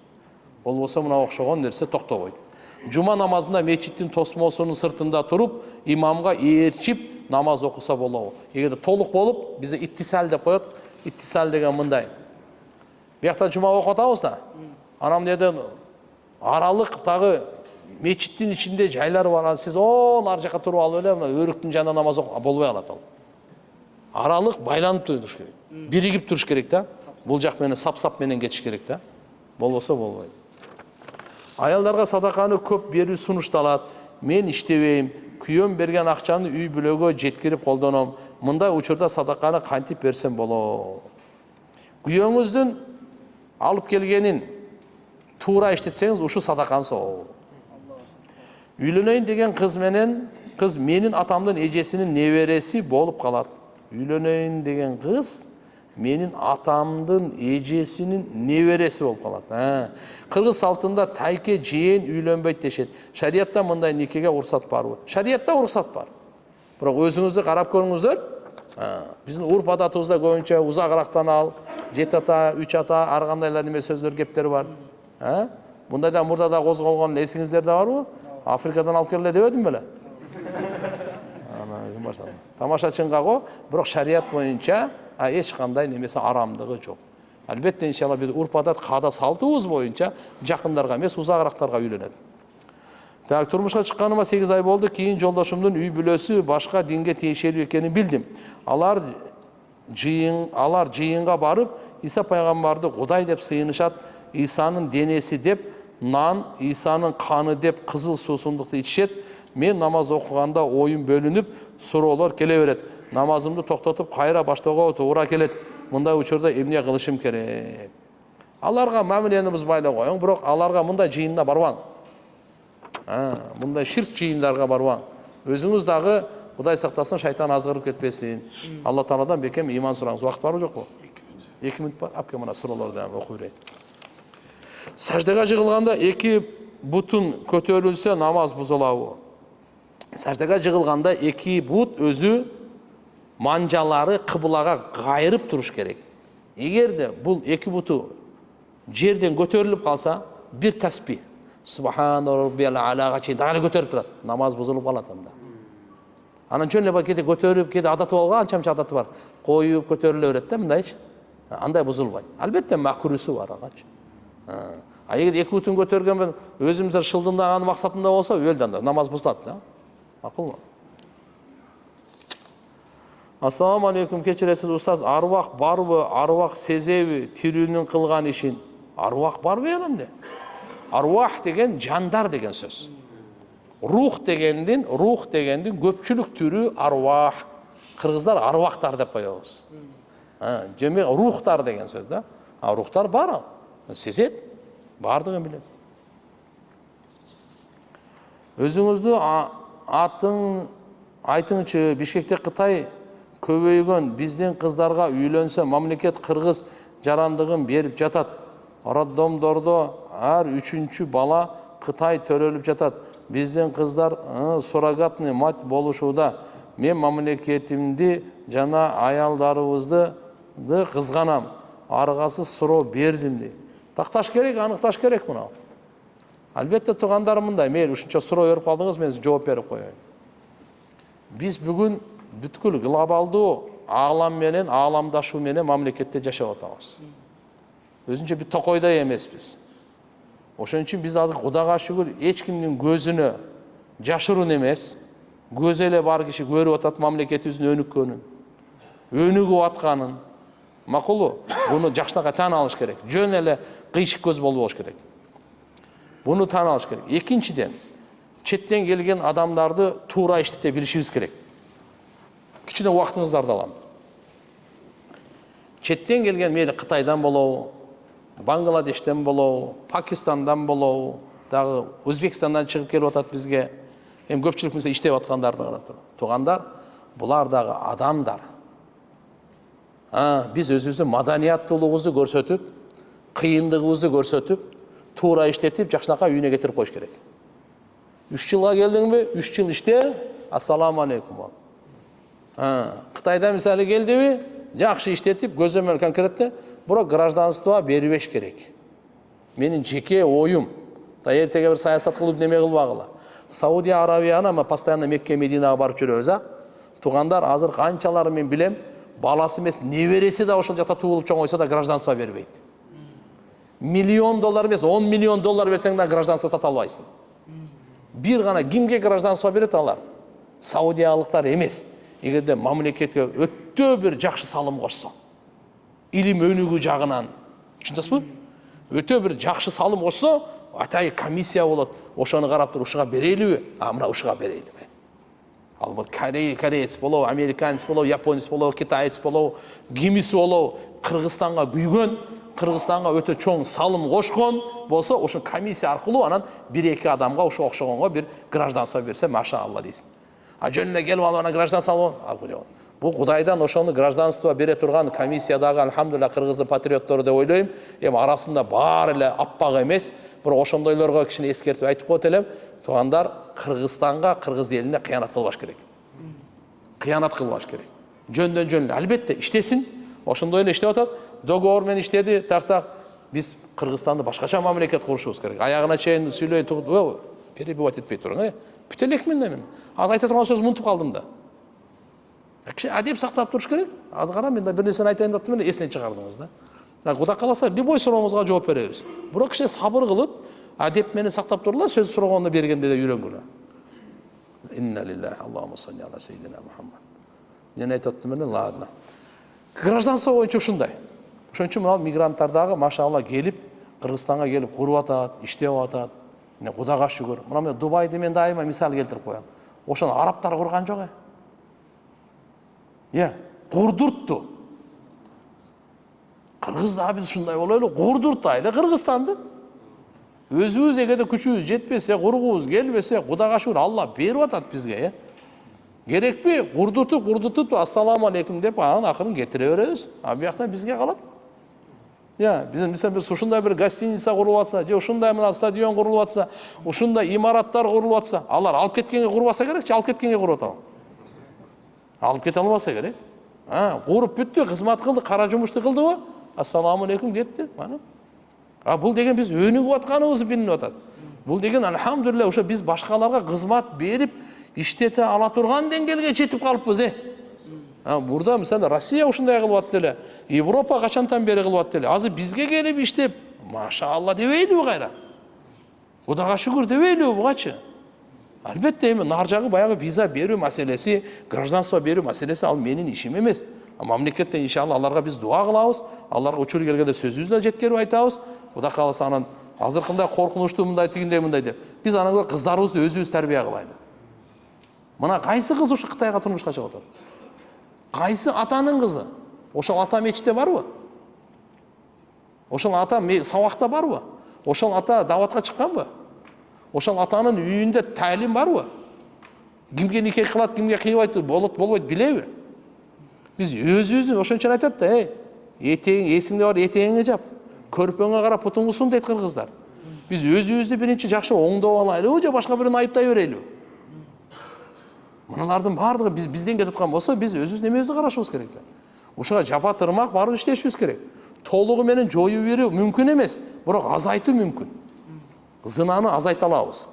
Ол болсо мына окшогон нерсе токтобойт. Жума намазында мечиттин тосмосунун сыртында туруп, имамга ээрчип намаз окуса болобу. Эгерде толук болуп, бизде иттисал деп коет. Иттисал деген мындай. Биякта жума окуп атабыз да. Анам жерде аралык тагы мечиттин ичинде жайлар бар. Сиз ар жака туруп алып эле өрүктүн жанында намаз окуп болбой калат ал. Аралык байланып туруш керек. Биригип туруш керек да. Бул жак менен сап-сап менен кетиш керек да. Болбосо болбойт. Аялдарга садаканы көп берүү сунушталат. Мен иштебейм, күйөөм берген акчаны үй бүлөгө жеткирип колдоном. Мындай учурда садаканы кантип берсем болот? Күйөөңүздүн алып келгенин туура иштетсеңиз, ушу садаканы сол. Үйленейин деген кыз менин атамдын эжесинин небереси болуп калат. Үйленейин деген кыз менин атамдын эжесинин небереси болуп калат. Кыргыз салтында тайке жээн үйлөнбөйт дешет. Шариятта мындай никеге уруксат барбы? Шариятта уруксат бар. Бирок өзүңүздү карап көрүңүздөр. Биздин урп адатыбызда көбүнчө узагырактан ал, 7 ата, 3 ата, ар кандайлар неме сөздөр кептер бар. Мындай да мурда да козголгон эсиңиздерде барбы? Африкадан алып келе дебедим беле? Тамашачынга го, бирок шарият боюнча эч кандай немесе арамдыгы жок. Албетте иншалла биз урп адат каада салтыбыз боюнча жакындарга эмес узагырактарга үйлөнөт. Так, турмушка чыкканыма 8 ай болду. Кийин жолдошумдун үй бүлөсү башка динге тиешелүү экенин билдим. Алар жыйынга барып, Иса пайгамбарды Кудай деп сыйынышат, Исанын денеси деп, нан, Исанын каны деп кызыл суусундукту ичишет. Мен намаз окуганда оюм бөлүнүп, суроолор келе берет. Намазымды токтотуп, кайра баштоого туура келет. Мындай учурда эмне кылышым керек? Аларга мамилени бузбайлы коюң, бирок аларга мындай жыйынына барбаң. Мындай ширк жыйындарга барбаң. Өзүңүз дагы Кудай сактасын, шайтан азгырып кетпесин. Алла Тааладан бекем иман сураңыз. Убакыт барбы жокпу? 2 минут бар. Апке мына суроолорду окуй берейин. Саждага жыгылганда эки бутун көтөрүлсө намаз бузулабы? Саждага жыгылганда эки бут өзү манжалары кыблага кайрып туруш керек. Эгерде бул эки буту жерден көтөрүлүп калса, бир тасбих Субхана Роббиял Алага чейин дагы көтөрүп турат. Намаз бузулуп калат анда. Анан жөн эле кете көтөрүп, кете адаты болгон, анча адаты бар. Коюп көтөрүлө берет да мындайчы. Андай бузулбайт. Албетте макрусу бар агачы. Эгер эки бутун көтөргөн өзүмүз шылдындаган максатында болсо, өлдөн намаз бузулат да. Акылбы? Ассаламу алейкум, кечиресиз устаз, аруак барбы? Аруак сезеби тирүүнүн кылган ишин? Аруак барбы элемде? Аруах деген жандар деген сөз. Рух дегендин көпчүлүк түрү аруах. Кыргыздар аруактар деп коебуз. Жеме рухтар деген сөз да. Рухтар бар. Сезет, бардыгын билет. Өзүңүздү айтыңчы, Бишкекте Кытай көбөйгөн, биздин кыздарга үйлөнсө мамлекет кыргыз жарандыгын берип жатат. Роддомдордо ар 3-чү бала Кытай төрөлүп жатат. Биздин кыздар суррогатный мать болушууда. Мен мамлекетимди жана аялдарыбызды кызганам. Аргасыз суроо бердим дейт. Такташ керек, аныкташ керек мына. Албетте тугандар мындай, мейли ушунча суроо берип калдыңыз, мен жооп берип коеюн. Биз бүгүн бүткүл глобалдуу ааламдашуу менен мамлекетте жашап атабыз. өзүнчө бир токойдай эмеспиз. Ошон үчүн биз азыр Кудайга шүгүр эч кимдин көзүнө жашыруун эмес. Көз эле бар киши көрүп атат мамлекетибиздин өнүккөнүн, өнүгүп атканын. Макулу, буну жакшынакай таан алыш керек. Жөн эле кыйшык көз болбош керек. Буну таан алыш керек. Экинчиден, четтен келген адамдарды туура иштете билишибиз керек. Кичине убактыңыздарды алам. Четтен келген мейли Кытайдан болобу, Бангладештен болобу, Пакистандан болобу, дагы Өзбекстандан чыгып келип атат бизге. Эми көпчүлүк мисалы иштеп аткандарды карап туруп. Туугандар, булар дагы адамдар. Биз өзүбүздүн маданияттуулугубузду көрсөтүп, кыйындыгыбызды көрсөтүп, туура иштетип, жакшынакай үйүнө кетирип коюш керек. 3 жылга келдиңби? 3 жыл иште, ассаламу алейкум бол. Кытайда мисалы келдиби? Жакшы иштетип, көзөмөл конкретте, бирок гражданство бербеш керек. Менин жеке оюм. Да эртеге бир саясат кылып неме кылбагыла. Саудия Аравияна мы постоянно Мекке, Мединага барып жүрөбүз, Туугандар, азыр канчалары мен билем, баласы эмес, небереси да ошол жакта туулуп чоңойсо да гражданство бербейт. $1,000,000 эмес, $10 миллион берсең да гражданство сата албайсың. Бир гана кимге гражданство берет алар? Саудиялыктар эмес. Эгерде мамлекетке өтө бир жакшы салым кошсо, илим өнүгүү жагынан, түшүнөсүзбү? Өтө бир жакшы салым кошсо, атай комиссия болот. Ошону карап туруп ушуга берелиби? Мына ушуга берелиби? Ал бир кореец болобу, американец болобу, японец болобу, китаец болобу, кимиси болобу, Кыргызстанга күйгөн, Кыргызстанга өтө чоң салым кошкон болсо, ошо комиссия аркылуу анан 1-2 адамга ошо окшогонго бир гражданство берсе, машаалла дейсиң. Жөн эле келип алып ана гражданство алып. Бул Кудайдан ошону гражданство бере турган комиссиядагы алхамдулилла кыргыздын патриоттору деп ойлойм. Эми арасында баары эле аппак эмес, бирок ошондойлорго кичине эскертип айтып коет элем. Туугандар, Кыргызстанга, кыргыз элине кыянат кылбаш керек. Кыянат кылбаш керек. Жөндөн жөн албетте иштесин. Ошондой эле иштеп атат. Договор менен иштеди, так. Биз Кыргызстанды башкача мамлекет курушубуз керек. Аягына чейин сүйлөй туруп, перебивать этпей туруң, Бүт элек мен. Аз айта турган сөз унутуп калдым да. Адеп сактап туруш керек. Азыр кара, мен да бир нерсени айтайын деп турмун, эстен чыгардыңыз да. Кудай кааласа, любой сурооңузга жооп беребиз. Бирок кичине сабыр кылып, адеп менен сактап турула, сөз сураганда бергенде да үйрөнгүлө. Инна лиллахи Аллахумма салли ала сайидина Мухаммад. Мен айтып турмун, ладно. Гражданство боюнча ушундай. Ошон үчүн мына мигранттар дагы машалла келип, Кыргызстанга келип куруп атат, иштеп атат. Кудайга шүгүр. Мына Дубайды мен дайыма мисал келтирип коем. Ошону арабтар курган жок. Курдуртту. Кыргыз да биз ушундай болойлу, курдуртайлы Кыргызстанды. Өзүбүз эгерде күчүбүз жетпесе, кургубуз келбесе, Кудайга шүгүр, Алла берип атат бизге, Керекпи? Курдутуп, ассаламу алейкум деп, анан акырын кетире беребиз. Бияктан бизге калат. Биз мисалы ушундай бир гостиница курулуп атса, же ушундай мына стадион курулуп атса, ушундай имараттар курулуп атса, алар алып кеткенге курбаса керек, алып кеткенге куруп атабы? Алып кете албаса керек. Куруп бүттү, кызмат кылды, кара жумушту кылдыбы? Ассаламу алейкум кетти. Бул деген биз өнүгүп атканыбызды билинип атат. Бул деген алхамдулилла ошо биз башкаларга кызмат берип, иштете ала турган деңгээлге жетип калыппыз. Бурда мисалы Россия ушундай кылып атты эле, Европа качантан бери кылып атты эле. Азыр бизге келип иштеп, машаалла дебейлиби кайра? Кудайга шүгүр дебейлиби бугачы? Албетте эми нар жагы баягы виза берүү маселеси, гражданство берүү маселеси ал менин ишим эмес. Мамлекеттен иншалла аларга биз дуа кылабыз, аларга учур келгенде сөзүбүздү да жеткирип айтабыз. Кудай кааласа анан азыркындай коркунучтуу мындай тигиндей мындай деп. Биз анан кыздарыбызды өзүбүз тарбия кылайлы. Мына кайсы кыз ушу Кытайга турмушка чыгып атат? Кайсы атанын кызы? Ошол ата мечитте барбы? Ошол ата сабакта барбы? Ошол ата даватка чыкканбы? Ошол атанын үйүндө талим барбы? Кимге никах кылат, кимге кыйбайт, болбойт билеби? Биз өзүбүздүн ошон үчүн айтат да, эсиңде бар, этеңиңе жап. Көрпөңө карап путуңду сун дейт кыргыздар. Биз өзүбүздү биринчи жакшы оңдоп алайлыбы, же башка бирөөнү айыптай берелиби? Мыналардын баардыгы бизден кетип аткан болсо, биз өзүбүз немебизди карашыбыз керек. Ушуга жапа тырмак барып иштешибиз керек. Толугу менен жоюу берүү мүмкүн эмес, бирок азайтуу мүмкүн. Зынаны азайта алабыз,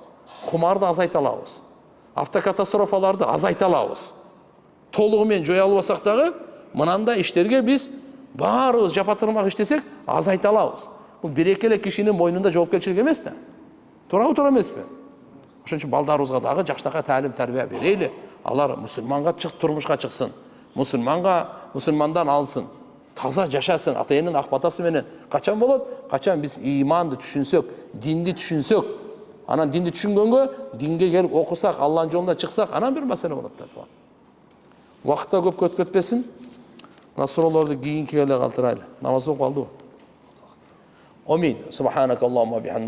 кумарды азайта алабыз, автокатастрофаларды азайта алабыз. Толугу менен жоя албасак дагы, мынандай иштерге биз баарыбыз жапа-тырмак иштесек азайта алабыз. Бул берекеле кишинин мойнунда жоопкерчилик эмес да. Туура эмеспи? Ошон үчүн балдарыбызга дагы жаштакка таалим тарбия берели. Алар мусулманга турмушка чыксын. Мусулмандан алсын. Таза жашасын, ата-эненин ак батасы менен. Качан болот? Качан биз иманды түшүнсөк, динди түшүнсөк, анан динди түшүнгөнгө, динге келип окусак, Алланын жолунда чыксак, анан бир маселе болот да. Убакытта көп өткөтпөсүн. Мына суроолорду кийинкиге эле калтырайлы. Намаз окуп калдыбы? Амин. Субханакаллахумма бихамдик.